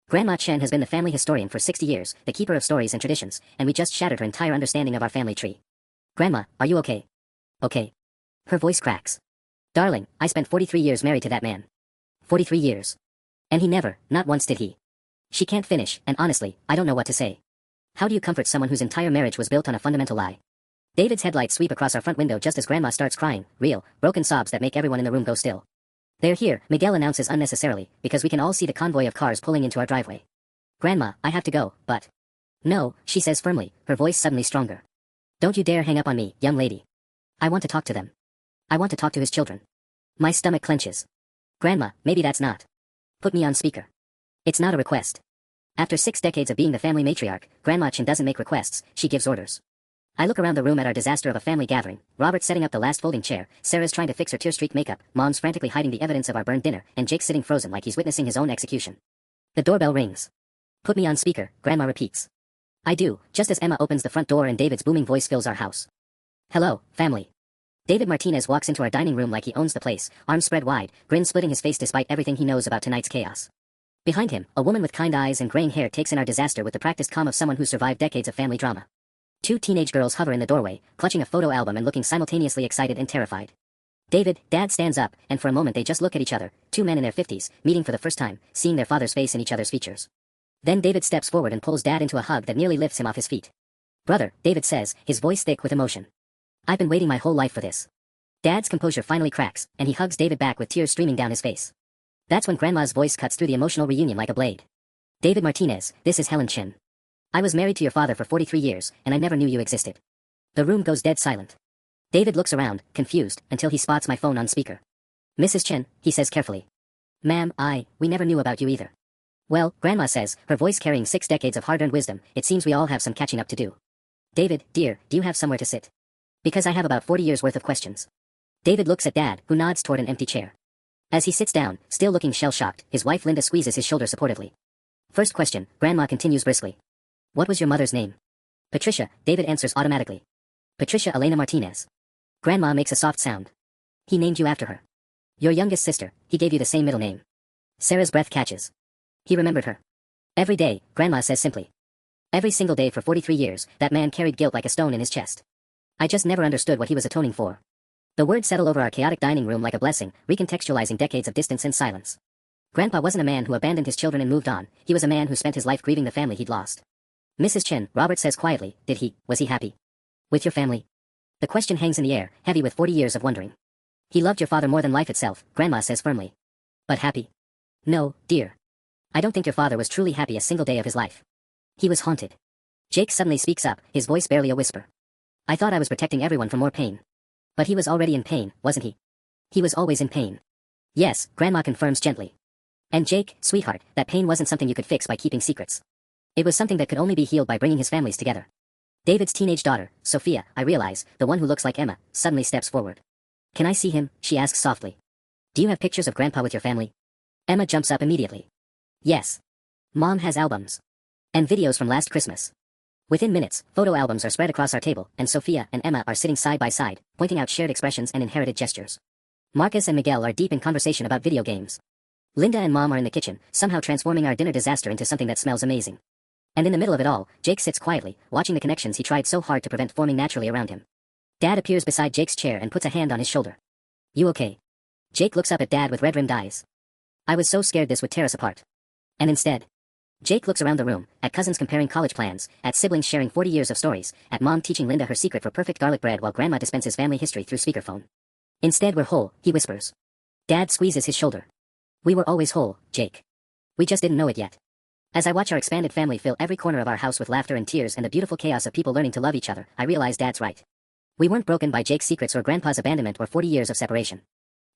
Grandma Chen has been the family historian for 60 years, the keeper of stories and traditions, and we just shattered her entire understanding of our family tree. Grandma, are you okay? Okay. Her voice cracks. Darling, I spent 43 years married to that man. 43 years. And he never, not once did he. She can't finish, and honestly, I don't know what to say. How do you comfort someone whose entire marriage was built on a fundamental lie? David's headlights sweep across our front window just as Grandma starts crying, real, broken sobs that make everyone in the room go still. "They're here," Miguel announces unnecessarily, because we can all see the convoy of cars pulling into our driveway. "Grandma, I have to go, but..." "No," she says firmly, her voice suddenly stronger. "Don't you dare hang up on me, young lady. I want to talk to them. I want to talk to his children." My stomach clenches. "Grandma, maybe that's not. Put me on speaker." It's not a request. After 6 decades of being the family matriarch, Grandma Chin doesn't make requests, she gives orders. I look around the room at our disaster of a family gathering, Robert setting up the last folding chair, Sarah's trying to fix her tear-streaked makeup, Mom's frantically hiding the evidence of our burned dinner, and Jake sitting frozen like he's witnessing his own execution. The doorbell rings. "Put me on speaker," Grandma repeats. I do, just as Emma opens the front door and David's booming voice fills our house. "Hello, family." David Martinez walks into our dining room like he owns the place, arms spread wide, grin splitting his face despite everything he knows about tonight's chaos. Behind him, a woman with kind eyes and graying hair takes in our disaster with the practiced calm of someone who survived decades of family drama. 2 teenage girls hover in the doorway, clutching a photo album and looking simultaneously excited and terrified. David, Dad stands up, and for a moment they just look at each other, 2 men in their 50s, meeting for the first time, seeing their father's face in each other's features. Then David steps forward and pulls Dad into a hug that nearly lifts him off his feet. "Brother," David says, his voice thick with emotion. "I've been waiting my whole life for this." Dad's composure finally cracks, and he hugs David back with tears streaming down his face. That's when Grandma's voice cuts through the emotional reunion like a blade. "David Martinez, this is Helen Chin. I was married to your father for 43 years, and I never knew you existed." The room goes dead silent. David looks around, confused, until he spots my phone on speaker. "Mrs. Chin," he says carefully. "Ma'am, we never knew about you either." "Well," Grandma says, her voice carrying 6 decades of hard-earned wisdom, "it seems we all have some catching up to do." "David, dear, do you have somewhere to sit?" "Because I have about 40 years worth of questions." David looks at Dad, who nods toward an empty chair. As he sits down, still looking shell-shocked, his wife Linda squeezes his shoulder supportively. "First question," Grandma continues briskly. "What was your mother's name?" "Patricia," David answers automatically. "Patricia Elena Martinez." Grandma makes a soft sound. "He named you after her." "Your youngest sister, he gave you the same middle name." Sarah's breath catches. "He remembered her." "Every day," Grandma says simply. "Every single day for 43 years, that man carried guilt like a stone in his chest. I just never understood what he was atoning for." The words settle over our chaotic dining room like a blessing, recontextualizing decades of distance and silence. Grandpa wasn't a man who abandoned his children and moved on, he was a man who spent his life grieving the family he'd lost. "Mrs. Chin," Robert says quietly, was he happy? With your family?" The question hangs in the air, heavy with 40 years of wondering. "He loved your father more than life itself," Grandma says firmly. "But happy?" "No, dear. I don't think your father was truly happy a single day of his life. He was haunted." Jake suddenly speaks up, his voice barely a whisper. "I thought I was protecting everyone from more pain. But he was already in pain, wasn't he?" "He was always in pain." "Yes," Grandma confirms gently. "And Jake, sweetheart, that pain wasn't something you could fix by keeping secrets. It was something that could only be healed by bringing his families together." David's teenage daughter, Sophia, I realize, the one who looks like Emma, suddenly steps forward. "Can I see him?" she asks softly. "Do you have pictures of Grandpa with your family?" Emma jumps up immediately. "Yes. Mom has albums. And videos from last Christmas." Within minutes, photo albums are spread across our table, and Sophia and Emma are sitting side by side, pointing out shared expressions and inherited gestures. Marcus and Miguel are deep in conversation about video games. Linda and Mom are in the kitchen, somehow transforming our dinner disaster into something that smells amazing. And in the middle of it all, Jake sits quietly, watching the connections he tried so hard to prevent forming naturally around him. Dad appears beside Jake's chair and puts a hand on his shoulder. "You okay?" Jake looks up at Dad with red-rimmed eyes. "I was so scared this would tear us apart. And instead..." Jake looks around the room, at cousins comparing college plans, at siblings sharing 40 years of stories, at Mom teaching Linda her secret for perfect garlic bread while Grandma dispenses family history through speakerphone. "Instead we're whole," he whispers. Dad squeezes his shoulder. "We were always whole, Jake. We just didn't know it yet." As I watch our expanded family fill every corner of our house with laughter and tears and the beautiful chaos of people learning to love each other, I realize Dad's right. We weren't broken by Jake's secrets or Grandpa's abandonment or 40 years of separation.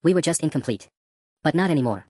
We were just incomplete. But not anymore.